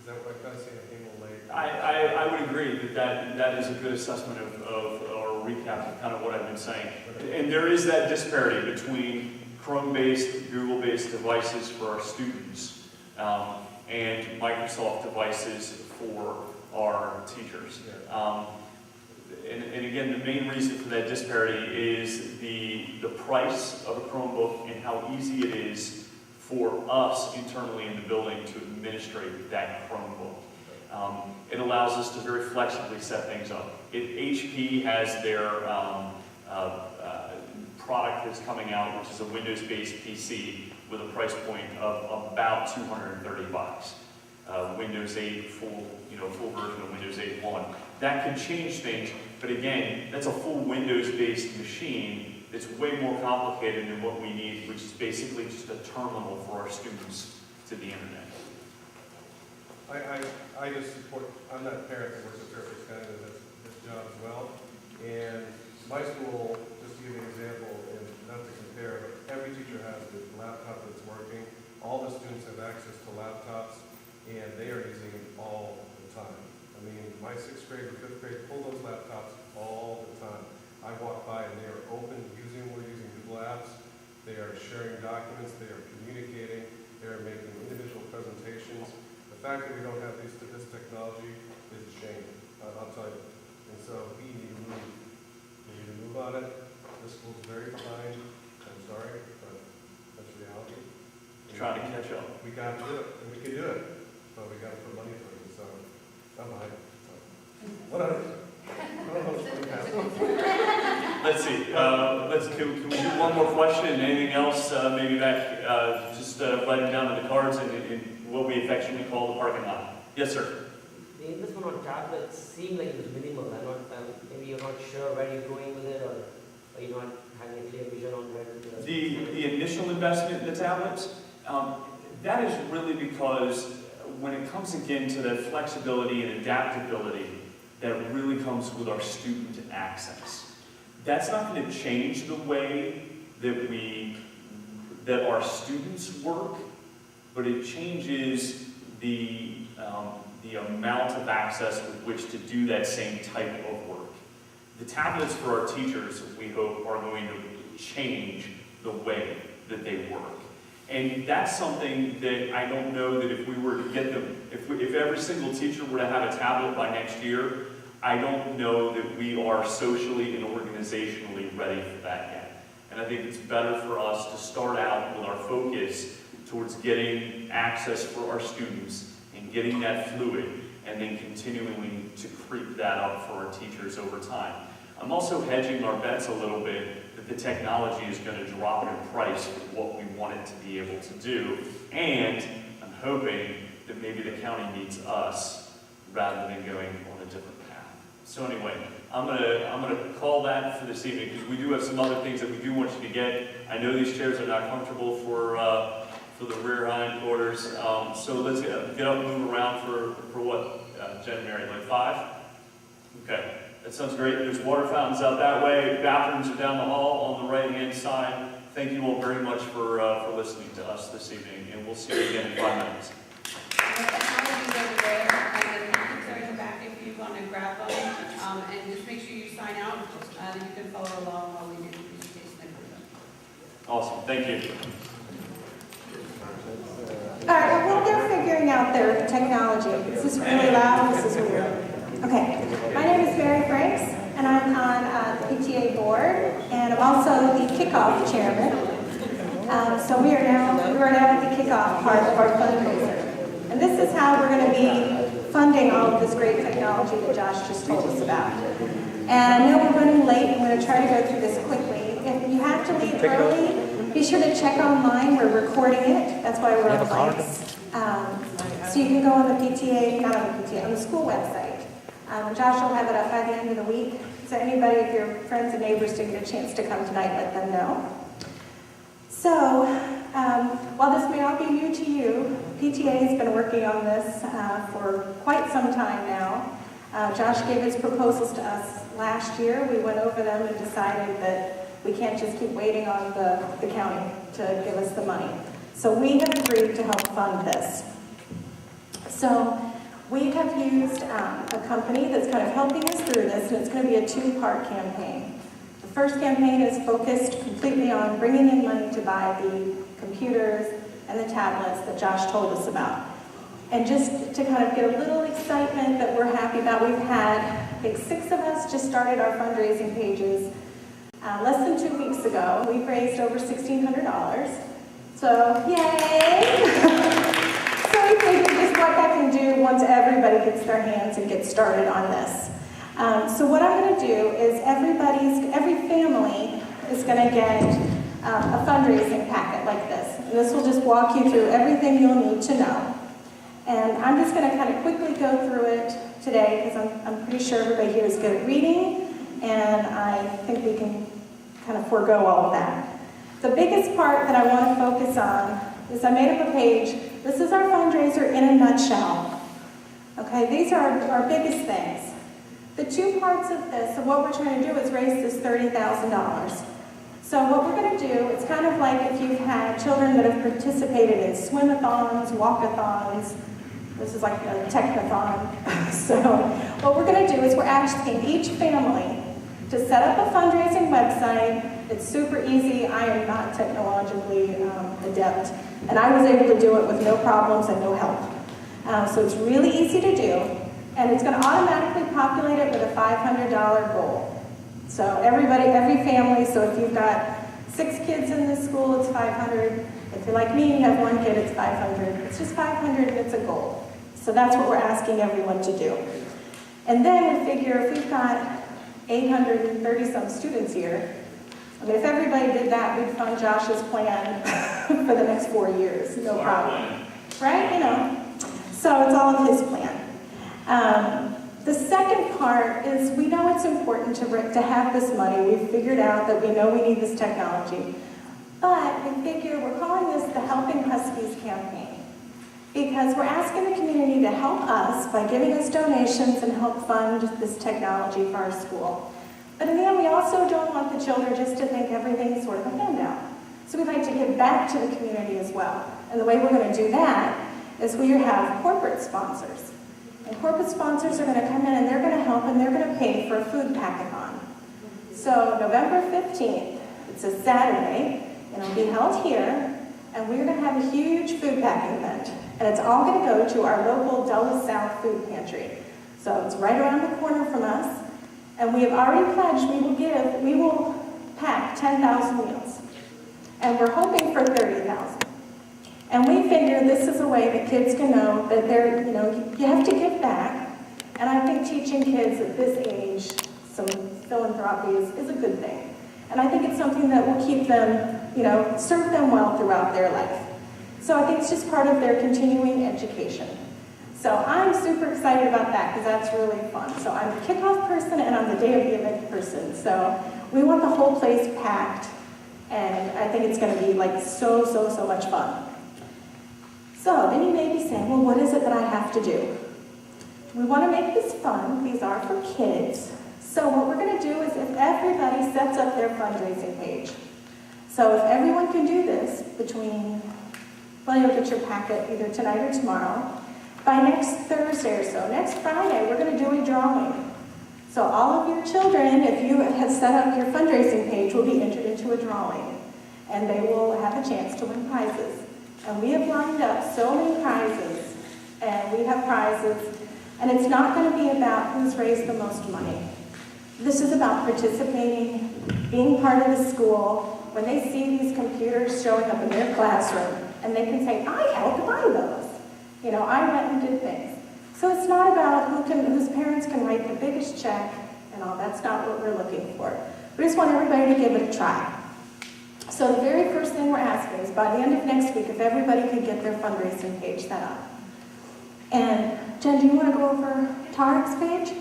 Is that what I kind of see? I came a little late. I would agree that is a good assessment of or recap of kind of what I've been saying. And there is that disparity between Chrome-based, Google-based devices for our students and Microsoft devices for our teachers. And again, the main reason for that disparity is the price of a Chromebook and how easy it is for us internally in the building to administrate that Chromebook. It allows us to very flexibly set things up. HP has their product that's coming out, which is a Windows-based PC with a price point of about $230. Windows 8 full version of Windows 8.1. That can change things, but again, that's a full Windows-based machine that's way more complicated than what we need, which is basically just a terminal for our students to the internet. I just support, I'm not a parent that works at Fairfax County, but that's his job as well. And my school, just to give you an example, and not to compare, but every teacher has a laptop that's working. All the students have access to laptops, and they are using it all the time. I mean, my 6th grade and 5th grade pull those laptops all the time. I walk by and they are open, we're using Google Apps. They are sharing documents, they are communicating, they are making individual presentations. The fact that we don't have this technology is a shame, I'll tell you. And so we need to move. We need to move on it. This school's very behind. I'm sorry, but that's reality. Trying to catch up. We got to do it, and we can do it, but we got to put money towards it. So I'm behind. So, whatever. I don't know what's going to happen. Let's see, can we do one more question and anything else, maybe back, just writing down in the cards and what we affectionately call the parking lot. Yes, sir. The investment on tablets seemed like it was minimal. I'm not, maybe you're not sure where you're going with it, or you're not having a clear vision on where to The initial investment in the tablets, that is really because when it comes again to the flexibility and adaptability that really comes with our student access. That's not going to change the way that our students work, but it changes the amount of access with which to do that same type of work. The tablets for our teachers, we hope, are going to change the way that they work. And that's something that I don't know that if we were to get them, if every single teacher were to have a tablet by next year, I don't know that we are socially and organizationally ready for that yet. And I think it's better for us to start out with our focus towards getting access for our students and getting that fluid, and then continuing to creep that up for our teachers over time. I'm also hedging our bets a little bit that the technology is going to drop in price for what we want it to be able to do, and I'm hoping that maybe the county needs us rather than going on a different path. So anyway, I'm gonna call that for this evening, because we do have some other things that we do want you to get. I know these chairs are not comfortable for the rear hindquarters, so let's get up and move around for what, Jen, Mary, like 5? Okay, that sounds great. There's water fountains out that way. Bathrooms are down the hall on the right-hand side. Thank you all very much for listening to us this evening, and we'll see you again in 5 minutes. The technology's over there, and the kids are in the back if you want to grab them, and just make sure you sign out, and you can follow along while we do the presentation. Awesome, thank you. All right, well, they're figuring out their technology. Is this really loud? This is weird. Okay, my name is Mary Franks, and I'm on the PTA board, and I'm also the kickoff chairman. So we are now at the kickoff part of our fundraiser. And this is how we're going to be funding all of this great technology that Josh just told us about. And I know we're running late. I'm going to try to go through this quickly. If you have to leave early, be sure to check online. We're recording it. That's why we're on lights. So you can go on the PTA, not on the PTA, on the school website. Josh will have it up by the end of the week. So anybody, if your friends and neighbors didn't get a chance to come tonight, let them know. So, while this may all be new to you, PTA has been working on this for quite some time now. Josh gave his proposals to us last year. We went over them and decided that we can't just keep waiting on the county to give us the money. So we have agreed to help fund this. So we have used a company that's kind of helping us through this, and it's going to be a 2-part campaign. The first campaign is focused completely on bringing in money to buy the computers and the tablets that Josh told us about. And just to kind of get a little excitement that we're happy about, we've had, I think 6 of us just started our fundraising pages less than 2 weeks ago. We've raised over $1,600. So, yay! So we figured just what that can do once everybody gets their hands and gets started on this. So what I'm going to do is every family is going to get a fundraising packet like this. And this will just walk you through everything you'll need to know. And I'm just going to kind of quickly go through it today because I'm pretty sure everybody here is good at reading, and I think we can kind of forego all of that. The biggest part that I want to focus on is I made up a page. This is our fundraiser in a nutshell. Okay, these are our biggest things. The two parts of this, so what we're trying to do is raise this $30,000. So what we're going to do, it's kind of like if you've had children that have participated in swim-a-thons, walk-a-thons. This is like a tech-a-thon. So what we're going to do is we're asking each family to set up a fundraising website. It's super easy. I am not technologically adept, and I was able to do it with no problems and no help. So it's really easy to do, and it's going to automatically populate it with a $500 goal. So every family, so if you've got 6 kids in this school, it's 500. If you're like me, you have 1 kid, it's 500. It's just 500 and it's a goal. So that's what we're asking everyone to do. And then we figure if we've got 830 some students here, I mean, if everybody did that, we'd fund Josh's plan for the next 4 years, no problem. Right? You know, so it's all of his plan. The second part is we know it's important to have this money. We've figured out that we know we need this technology. But we figure we're calling this the Helping Huskies campaign because we're asking the community to help us by giving us donations and help fund this technology for our school. But in the end, we also don't want the children just to think everything's sort of a handout. So we'd like to give back to the community as well. And the way we're going to do that is we have corporate sponsors. And corporate sponsors are going to come in and they're going to help and they're going to pay for a food packathon. So November 15th, it's a Saturday, and it'll be held here, and we're going to have a huge food packing event. And it's all going to go to our local Dulles South food pantry. So it's right around the corner from us. And we have already pledged we will pack 10,000 meals. And we're hoping for 30,000. And we figure this is a way that kids can know that you have to give back. And I think teaching kids at this age some philanthropy is a good thing. And I think it's something that will keep them, serve them well throughout their life. So I think it's just part of their continuing education. So I'm super excited about that because that's really fun. So I'm the kickoff person and I'm the day of the event person. So we want the whole place packed. And I think it's going to be like so much fun. So then you may be saying, well, what is it that I have to do? We want to make this fun. These are for kids. So what we're going to do is if everybody sets up their fundraising page. So if everyone can do this you'll get your packet either tonight or tomorrow. By next Thursday or so, next Friday, we're going to do a drawing. So all of your children, if you have set up your fundraising page, will be entered into a drawing. And they will have a chance to win prizes. And we have lined up so many prizes, and we have prizes, and it's not going to be about who's raised the most money. This is about participating, being part of the school, when they see these computers showing up in their classroom, and they can say, I helped buy those. I went and did things. So it's not about whose parents can write the biggest check and all. That's not what we're looking for. We just want everybody to give it a try. So the very first thing we're asking is by the end of next week, if everybody could get their fundraising page set up. And Jen, do you want to go over Tarek's page?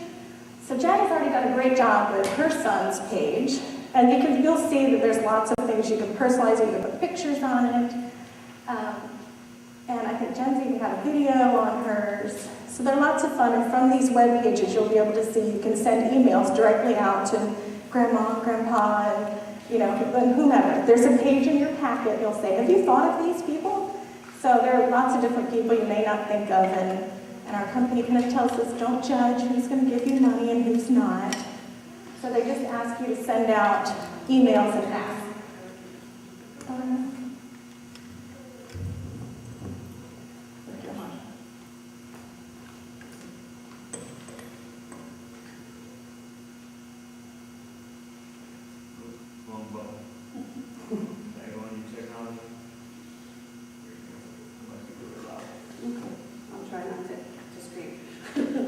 So Jen has already done a great job with her son's page. And you'll see that there's lots of things you can personalize. You can put pictures on it. And I think Jen's even got a video on hers. So they're lots of fun. And from these web pages, you'll be able to see you can send emails directly out to Grandma, Grandpa, and whomever. There's a page in your packet. You'll say, have you thought of these people? So there are lots of different people you may not think of. And our company kind of tells us, don't judge who's going to give you money and who's not. So they just ask you to send out emails and ask.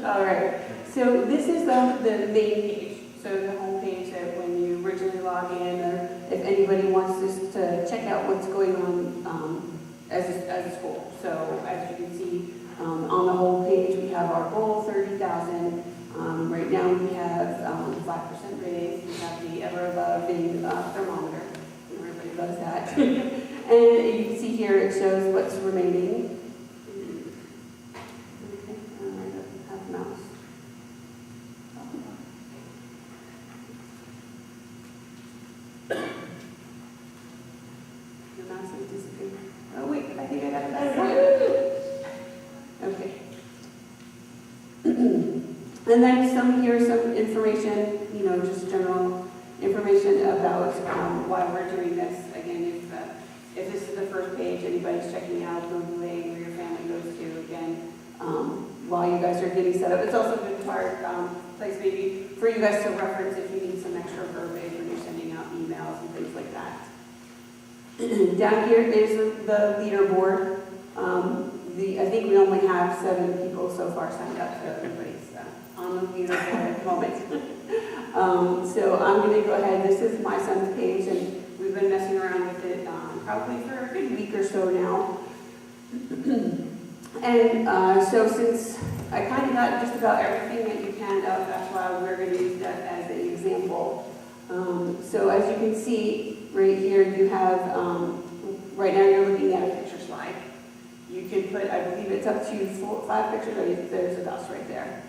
All right, so this is the main page, so the home page that when you originally log in, or if anybody wants to check out what's going on as a school. So as you can see, on the home page, we have our goal, 30,000. Right now we have 5% raise. We have the ever-loving thermometer. Everybody loves that. And you can see here it shows what's remaining. And then here's some information, just general information about why we're doing this. Again, if this is the first page, anybody's checking out, Googling, where your family goes to, again, while you guys are getting set up. It's also a good place maybe for you guys to reference if you need some extra verbiage when you're sending out emails and things like that. Down here is the leaderboard. I think we only have 7 people so far signed up, so everybody's on the leaderboard at the moment. So I'm going to go ahead. This is my son's page, and we've been messing around with it probably for a good week or so now. And so since I kind of got just about everything that you can up, that's why we're going to use that as an example. So as you can see right here, you have, right now you're looking at a picture slide. You can put, I believe it's up to 5 pictures, or there's a mouse right there.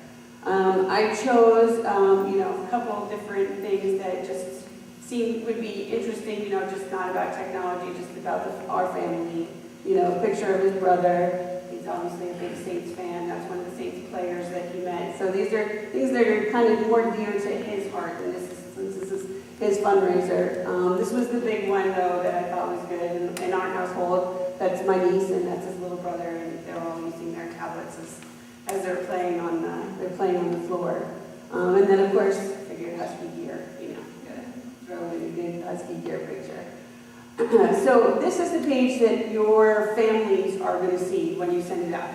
I chose, a couple of different things that just seemed would be interesting, just not about technology, just about our family. A picture of his brother. He's obviously a big Saints fan. That's one of the Saints players that he met. So these are things that are kind of more dear to his heart, and since this is his fundraiser. This was the big one, though, that I thought was good. In our household, that's my niece, and that's his little brother, and they're all using their tablets as they're playing on the floor. And then, of course, I figured Husky gear, gotta throw in a good Husky gear picture. So this is the page that your families are going to see when you send it out.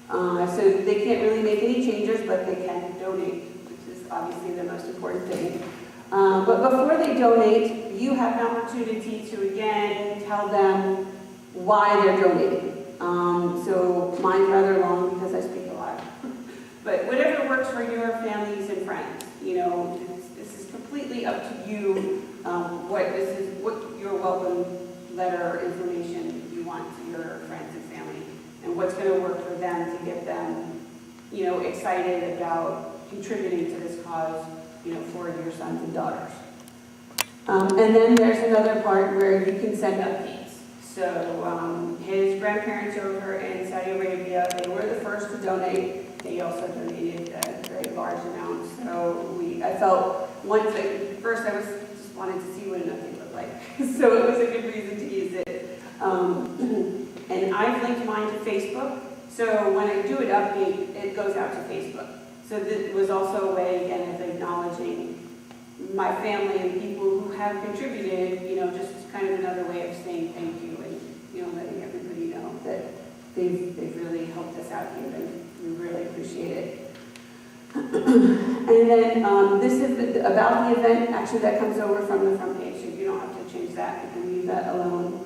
So they can't really make any changes, but they can donate, which is obviously the most important thing. But before they donate, you have an opportunity to, again, tell them why they're donating. So mine's rather long because I speak a lot. But whatever works for your families and friends, this is completely up to you. What your welcome letter information you want to your friends and family, and what's going to work for them to get them, excited about contributing to this cause, for your sons and daughters. And then there's another part where you can send updates. So his grandparents over in Saudi Arabia, they were the first to donate. They also donated a very large amount. So I felt first I just wanted to see what an update looked like. So it was a good reason to use it. And I've linked mine to Facebook. So when I do an update, it goes out to Facebook. So this was also a way, again, of acknowledging my family and people who have contributed, just kind of another way of saying thank you and, letting everybody know that they've really helped us out here, and we really appreciate it. And then this is about the event, actually that comes over from the front page, so you don't have to change that, you can leave that alone.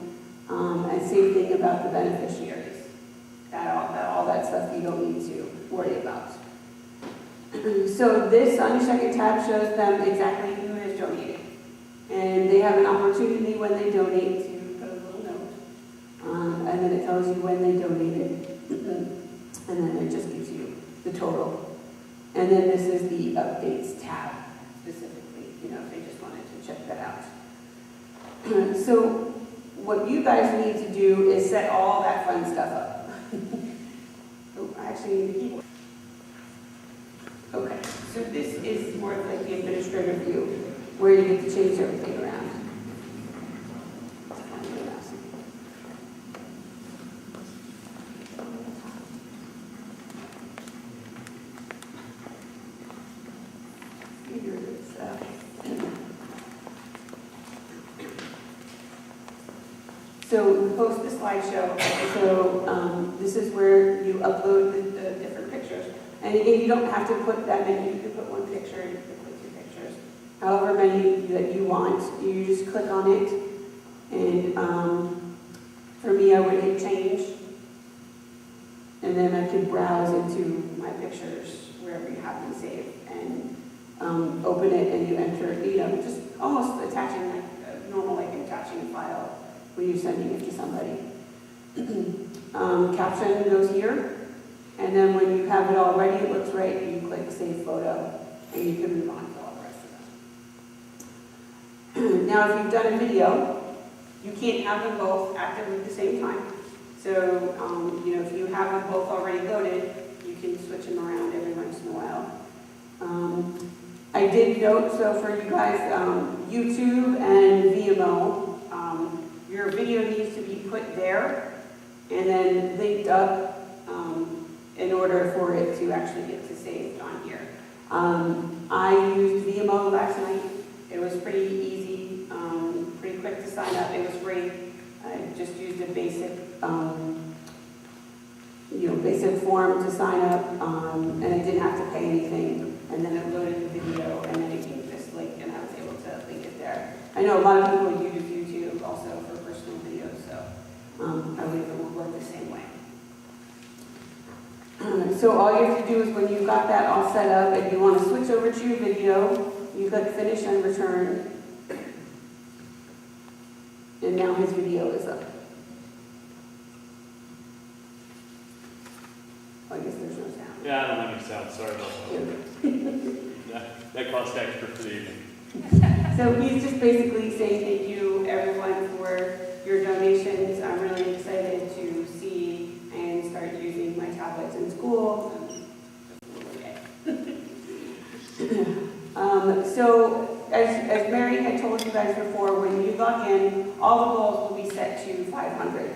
And same thing about the beneficiaries. All that stuff you don't need to worry about. So this on your second tab shows them exactly who has donated. And they have an opportunity when they donate to put a little note. And then it tells you when they donated. And then it just gives you the total. And then this is the updates tab, specifically, if they just wanted to check that out. So what you guys need to do is set all that fun stuff up. Oh, I actually need the keyboard. Okay, so this is more of like the administrative view, where you get to change everything around. So we post the slideshow, so this is where you upload the different pictures. And again, you don't have to put that many, you can put one picture, you can put 2 pictures. However many that you want, you just click on it. And for me, I would hit change. And then I could browse into my pictures, wherever you have them saved, and open it, and you enter, just almost attaching like normal, like attaching a file when you're sending it to somebody. Caption goes here. And then when you have it all ready, it looks right, you click Save Photo, and you can move on to all the rest of them. Now, if you've done a video, you can't have them both active at the same time. So, if you have them both already loaded, you can switch them around every once in a while. I did note, so for you guys, YouTube and VMO, your video needs to be put there and then linked up in order for it to actually get to saved on here. I used VMO last night. It was pretty easy, pretty quick to sign up. It was free. I just used a basic, basic form to sign up, and I didn't have to pay anything. And then it loaded the video, and then it gave this link, and I was able to link it there. I know a lot of people use YouTube also for personal videos, so I believe it will work the same way. So all you have to do is when you've got that all set up and you want to switch over to your video, you click finish and return. And now his video is up. Oh, I guess there's no sound. Yeah, I don't have any sound, sorry about that. That cost extra for the evening. So he's just basically saying thank you everyone for your donations. I'm really excited to see and start using my tablets in school. So as Mary had told you guys before, when you log in, all the goals will be set to 500.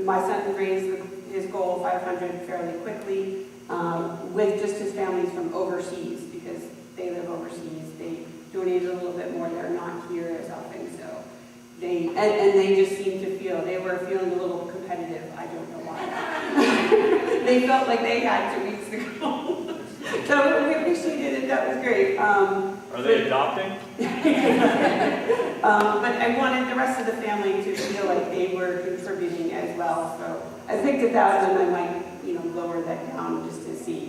My son raised his goal 500 fairly quickly with just his families from overseas because they live overseas. They donated a little bit more. They're not here as often, so they they just seemed to feel they were feeling a little competitive. I don't know why. They felt like they had to reach the goal. So we appreciated it. That was great. Are they adopting? But I wanted the rest of the family to feel like they were contributing as well. So I picked 1,000. I might, lower that down just to see,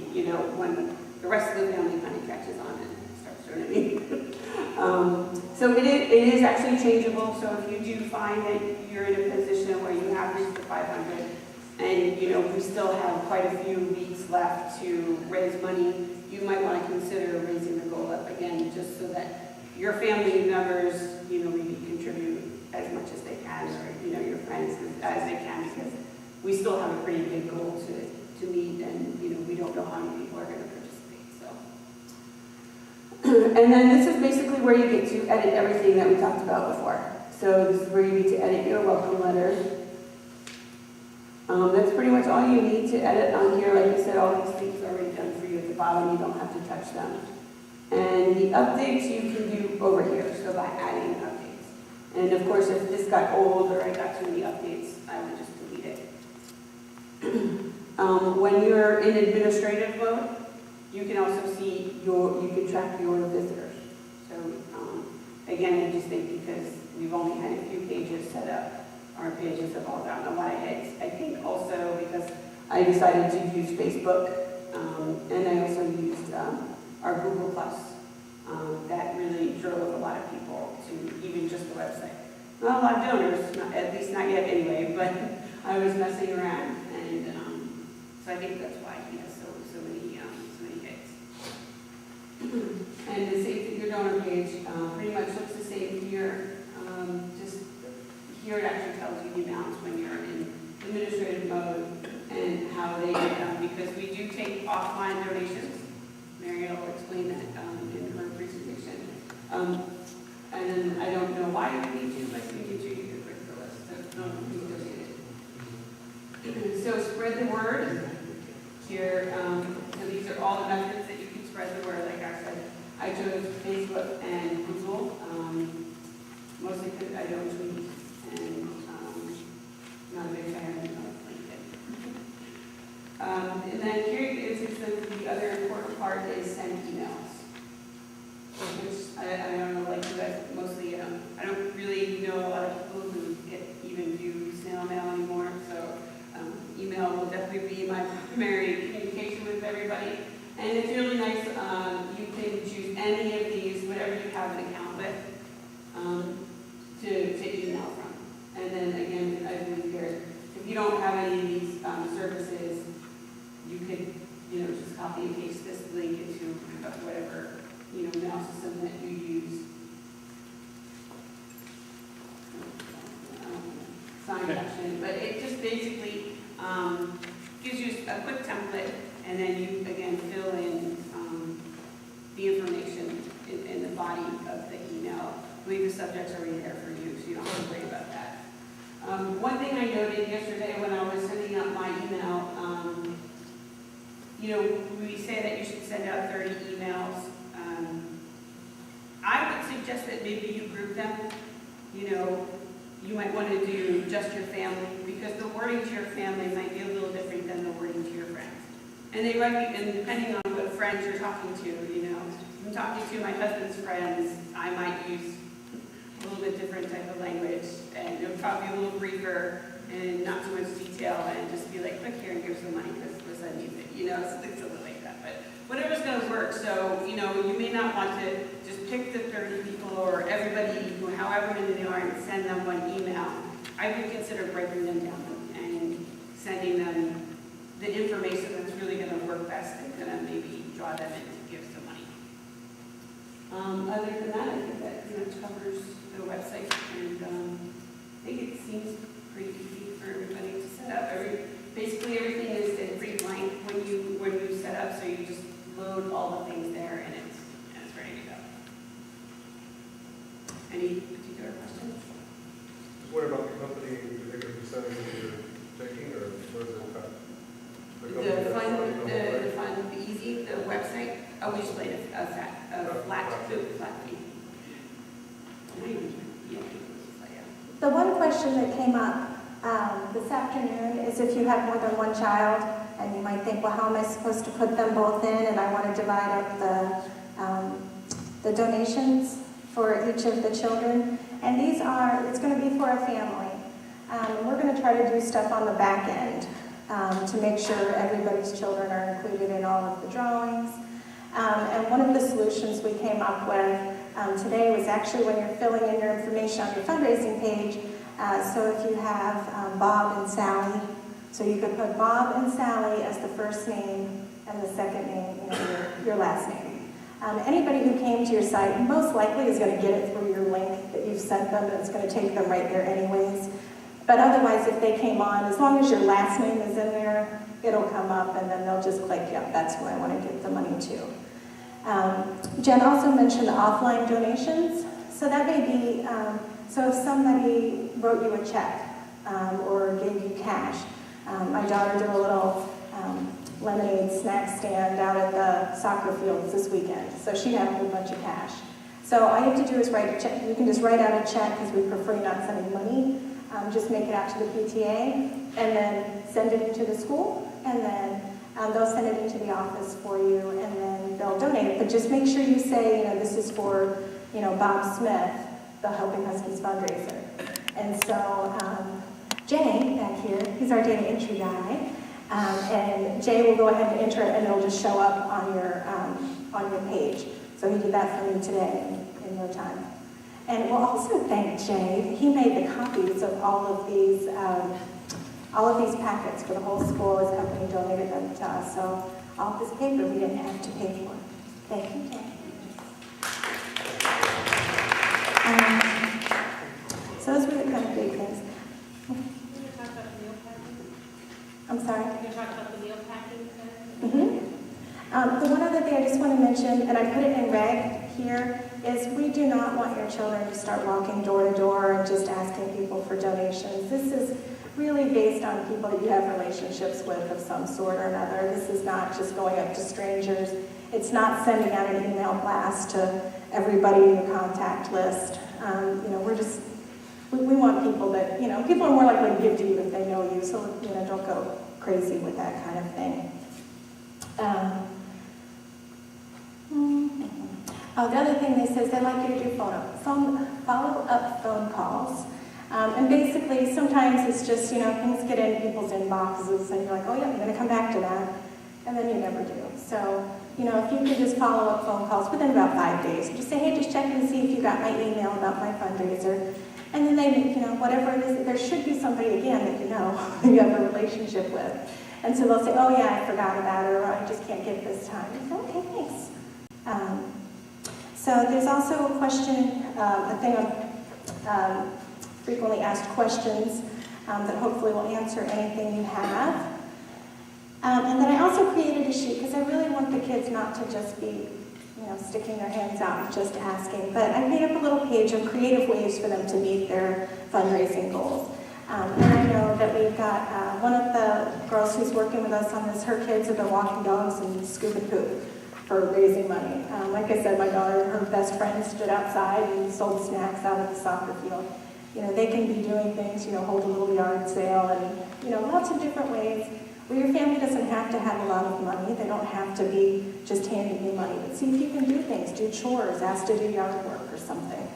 when the rest of the family kind of catches on and starts donating. So it is actually changeable. So if you do find that you're in a position where you have reached the 500, and we still have quite a few weeks left to raise money, you might want to consider raising the goal up again, just so that your family members, maybe contribute as much as they can, or your friends as they can, because we still have a pretty big goal to meet, and we don't know how many people are going to participate. So, and then this is basically where you get to edit everything that we talked about before. So this is where you get to edit your welcome letter. That's pretty much all you need to edit on here. Like I said, all these things are already done for you at the bottom. You don't have to touch them. And the updates you can do over here, so by adding updates. And of course, if this got old or I got too many updates, I would just delete it. When you're in administrative mode, you can also see you can track your visitors. So again, I just think because we've only had a few pages set up, our pages have all gone on my head. I think also because I decided to use Facebook, and I also used our Google Plus. That really drove a lot of people to even just the website. Not a lot of donors, at least not yet anyway, but I was messing around, and so I think that's why he has so many hits. And the same thing, your donor page pretty much looks the same here. Just here it actually tells you the amounts when you're in administrative mode and how they get done, because we do take offline donations. Mary will explain that in her presentation. And then I don't know why we need to, but we need to, you can break the list. So spread the word. Here, so these are all the methods that you can spread the word. Like I said, I chose Facebook and Google, mostly because I don't tweet, and not a big fan of LinkedIn. And then here is the other important part is send emails, which I don't know, like you guys mostly, I don't really know a lot of people who even do snail mail anymore, so email will definitely be my primary communication with everybody. And it's really nice, you can choose any of these, whatever you have an account with, to email from. And then again, I believe here, if you don't have any of these services, you could, just copy and paste this link into whatever, mail system that you use. Sign action, but it just basically gives you a quick template, and then you again fill in believe the subject's already there for you, so you don't have to worry about that. One thing I noted yesterday when I was sending out my email, we say that you should send out 30 emails. I would suggest that maybe you group them. You might want to do just your family, because the wording to your family might be a little different than the wording to your friends. And they might be, and depending on what friends you're talking to, if I'm talking to my husband's friends, I might use a little bit different type of language, and it would probably be a little briefer and not too much detail, and just be like, click here and give some money because Lisa needs it, something like that. But whatever's going to work. So, you may not want to just pick the 30 people or everybody, however many they are, and send them one email. I would consider breaking them down and sending them the information that's really going to work best and going to maybe draw them in to give some money. Other than that, I think that covers the website, and I think it seems pretty easy for everybody to set up. Basically, everything is pretty blank when you set up, so you just load all the things there, and it's ready to go. Any particular questions? Just what about the company? Do you think it's percentage that you're taking, or where does it cut? The fund, the easy, the website. Oh, we just played a flat fee. The one question that came up this afternoon is if you have more than one child, and you might think, well, how am I supposed to put them both in? And I want to divide up the donations for each of the children. And it's going to be for a family. We're going to try to do stuff on the back end to make sure everybody's children are included in all of the drawings. And one of the solutions we came up with today was actually when you're filling in your information on your fundraising page. So if you have Bob and Sally, so you could put Bob and Sally as the first name and the second name, your last name. Anybody who came to your site most likely is going to get it through your link that you've sent them, and it's going to take them right there anyways. But otherwise, if they came on, as long as your last name is in there, it'll come up, and then they'll just click, yep, that's who I want to give the money to. Jen also mentioned the offline donations. So that may be, so if somebody wrote you a check or gave you cash. My daughter did a little lemonade snack stand out at the soccer fields this weekend. So she had a whole bunch of cash. So all you have to do is write a check. You can just write out a check because we prefer not sending money. Just make it out to the PTA and then send it into the school, and then they'll send it into the office for you, and then they'll donate it. But just make sure you say, this is for, Bob Smith, the Helping Huskies fundraiser. And so Jay back here, he's our data entry guy, and Jay will go ahead and enter it, and it'll just show up on your page. So he did that for me today in no time. And we'll also thank Jay. He made the copies of all of these packets for the whole school. His company donated them to us. So all of this paper we didn't have to pay for. Thank you, Jay. So those were the kind of big things. Can you talk about the meal packing? I'm sorry? Can you talk about the meal packing? The one other thing I just want to mention, and I put it in red here, is we do not want your children to start walking door to door and just asking people for donations. This is really based on people that you have relationships with of some sort or another. This is not just going up to strangers. It's not sending out an email blast to everybody in your contact list. We want people that, people are more likely to give to you if they know you, so, don't go crazy with that kind of thing. The other thing they say is they like you to do follow-up phone calls. And basically, sometimes it's just, things get in people's inboxes and you're like, oh yeah, I'm going to come back to that. And then you never do. So, if you could just follow up phone calls within about 5 days. Just say, hey, just check and see if you got my email about my fundraiser. And then they, whatever it is, there should be somebody, again, that you have a relationship with. And so they'll say, oh yeah, I forgot about it, or I just can't get it this time. And say, okay, thanks. So there's also a question, a thing on frequently asked questions that hopefully will answer anything you have. And then I also created a sheet because I really want the kids not to just be sticking their hands out and just asking. But I made up a little page of creative ways for them to meet their fundraising goals. And I know that we've got one of the girls who's working with us on this, her kids have been walking dogs and scoop and poop for raising money. Like I said, my daughter and her best friend stood outside and sold snacks out at the soccer field. They can be doing things, hold a little yard sale and, lots of different ways. Well, your family doesn't have to have a lot of money. They don't have to be just handing you money. But see if you can do things, do chores, ask to do yard work or something.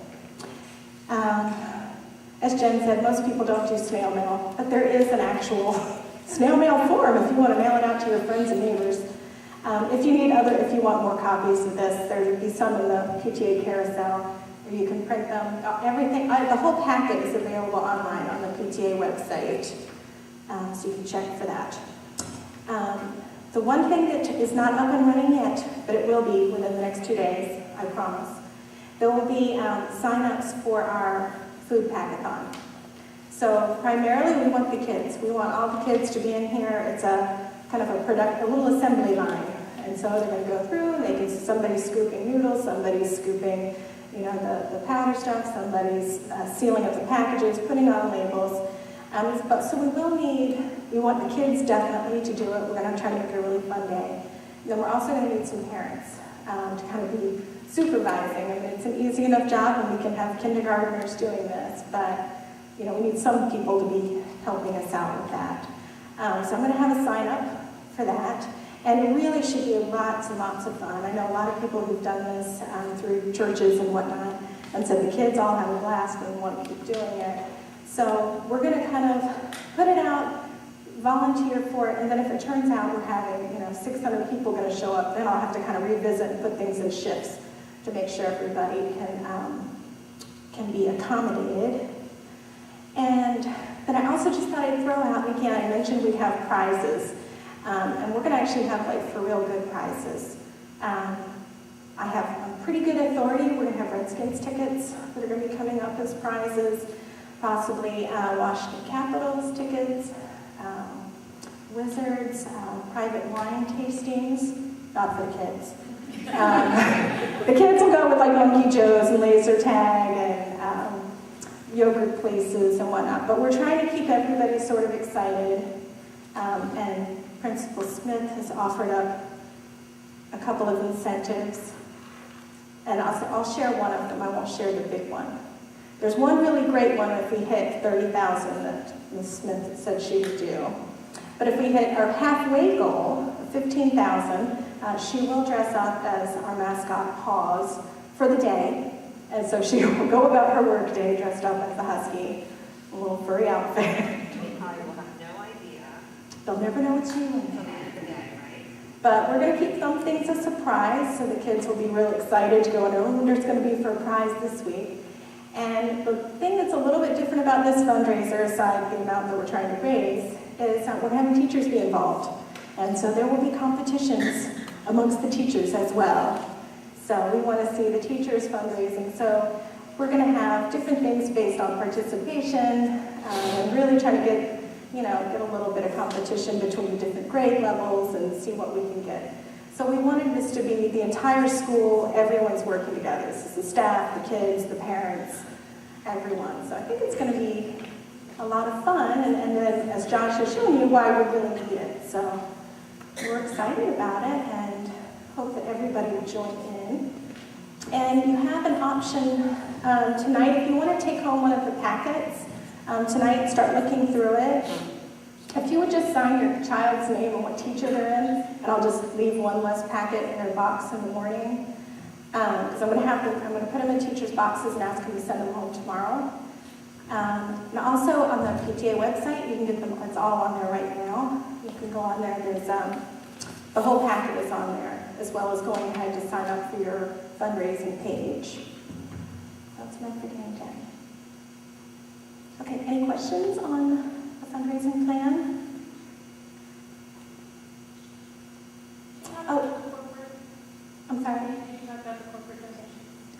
As Jen said, most people don't do snail mail, but there is an actual snail mail form if you want to mail it out to your friends and neighbors. If you want more copies of this, there would be some in the PTA carousel, or you can print them. The whole packet is available online on the PTA website, so you can check for that. The one thing that is not up and running yet, but it will be within the next 2 days, I promise, there will be sign-ups for our food packathon. So primarily we want the kids. We want all the kids to be in here. It's a kind of a little assembly line. And so they're going to go through and somebody's scooping noodles, somebody's scooping the powder stuff, somebody's sealing up the packages, putting on labels. So we want the kids definitely to do it. We're going to try to make it a really fun day. And then we're also going to need some parents to kind of be supervising. I mean, it's an easy enough job and we can have kindergartners doing this, but we need some people to be helping us out with that. So I'm going to have a sign up for that. And it really should be lots and lots of fun. I know a lot of people who've done this through churches and whatnot, and so the kids all have a blast and want to keep doing it. So we're going to kind of put it out, volunteer for it, and then if it turns out we're having 600 people going to show up, then I'll have to kind of revisit and put things in shifts to make sure everybody can be accommodated. And then I also just thought I'd throw out, again, I mentioned we have prizes. And we're going to actually have for real good prizes. I have pretty good authority. We're going to have Redskins tickets that are going to be coming up as prizes, possibly Washington Capitals tickets, Wizards, private wine tastings, not for the kids. The kids will go with Monkey Joe's and laser tag and yogurt places and whatnot. But we're trying to keep everybody sort of excited. And Principal Smith has offered up a couple of incentives, and I'll share one of them. I won't share the big one. There's one really great one if we hit 30,000 that Ms. Smith said she would do. But if we hit our halfway goal of 15,000, she will dress up as our mascot, Paws, for the day. And so she will go about her work day dressed up as a husky, a little furry outfit. They'll never know it's you until the end of the day, right? But we're going to keep some things a surprise, so the kids will be real excited to go and know there's going to be for a prize this week. And the thing that's a little bit different about this fundraiser, aside the amount that we're trying to raise, is we're having teachers be involved. And so there will be competitions amongst the teachers as well. So we want to see the teachers fundraising. So we're going to have different things based on participation and really try to get a little bit of competition between different grade levels and see what we can get. So we wanted this to be the entire school, everyone's working together. This is the staff, the kids, the parents, everyone. So I think it's going to be a lot of fun, and then as Josh has shown you, why we really need it. So we're excited about it and hope that everybody will join in. And you have an option tonight, if you want to take home one of the packets, tonight, start looking through it. If you would just sign your child's name and what teacher they're in, and I'll just leave one less packet in their box in the morning, because I'm going to put them in teachers' boxes and ask them to send them home tomorrow. And also on the PTA website, you can get them. It's all on there right now. You can go on there. There's the whole packet is on there, as well as going ahead to sign up for your fundraising page. That's my forgetting, Jen. Okay, any questions on the fundraising plan? Oh, I'm sorry.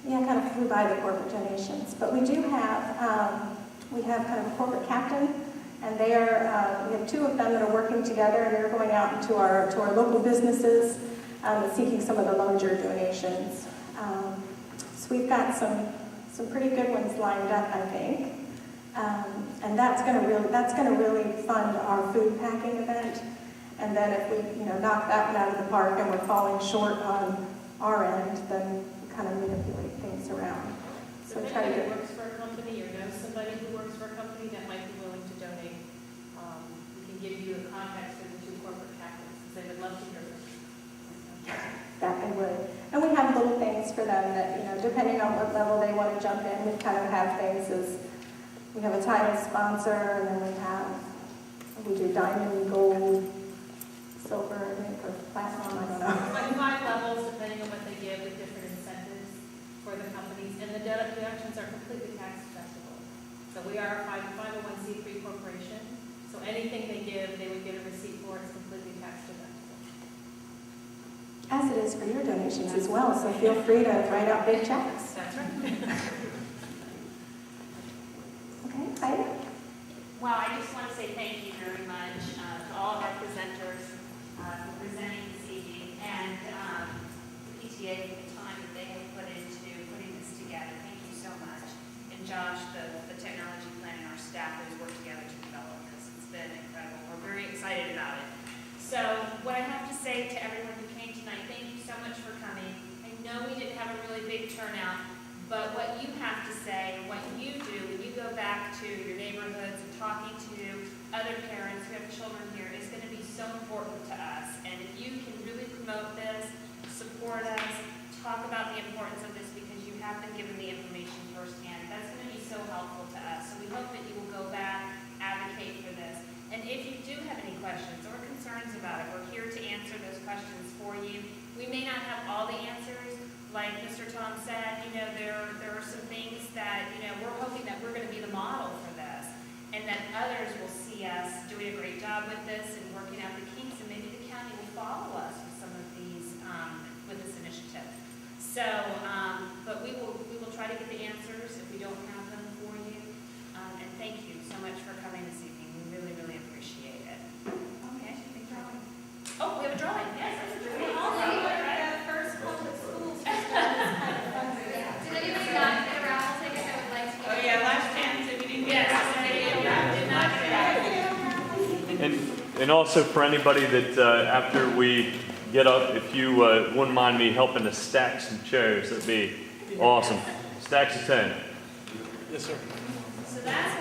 Yeah, I kind of flew by the corporate donations, but we do have, we have kind of a corporate captain, and they are, we have two of them that are working together, and they're going out into our local businesses seeking some of the larger donations. So we've got some pretty good ones lined up, I think. And that's going to really fund our food packing event. And then if we, knock that one out of the park and we're falling short on our end, then we kind of manipulate things around. So If try to anybody get. works for a company or knows somebody who works for a company that might be willing to donate, we can give you the contacts for the two corporate captains, because they would love to hear from you. That they would. And we have little things for them that, depending on what level they want to jump in, we kind of have things as, we have a title sponsor, and then we do diamond, gold, silver, I think, or platinum, I don't know. It's like 5 levels depending on what they give with different incentives for the companies, and the deductions are completely tax deductible. So we are a 501c3 corporation, so anything they give, they would get a receipt for, it's completely tax deductible. As it is for your donations as well, so feel free to write out big checks. That's right. Okay, Heidi? Well, I just want to say thank you very much to all of our presenters for presenting this evening, and the PTA for the time that they have put into putting this together. Thank you so much. And Josh, the technology plan, and our staff who's worked together to develop this. It's been incredible. We're very excited about it. So what I have to say to everyone who came tonight, thank you so much for coming. I know we didn't have a really big turnout, but what you have to say, what you do when you go back to your neighborhoods and talking to other parents who have children here is going to be so important to us. And if you can really promote this, support us, talk about the importance of this because you have been given the information firsthand, that's going to be so helpful to us. So we hope that you will go back, advocate for this. And if you do have any questions or concerns about it, we're here to answer those questions for you. We may not have all the answers. Like Mr. Tom said, there are some things that, we're hoping that we're going to be the model for this and that others will see us doing a great job with this and working out the kinks, and maybe the county will follow us with some of these, with this initiative. So, but we will try to get the answers if we don't have them for you. And thank you so much for coming this evening. We really, really appreciate it. Okay, drawing. Oh, we have a drawing. Yes, that's a drawing. First public schools. Did anybody not get a raffle ticket that would like to get? Oh yeah, last chance if you didn't get a raffle ticket, did not get a raffle. And also for anybody that after we get up, if you wouldn't mind me helping to stack some chairs, that'd be awesome. Stacks of 10. Yes, sir. So that's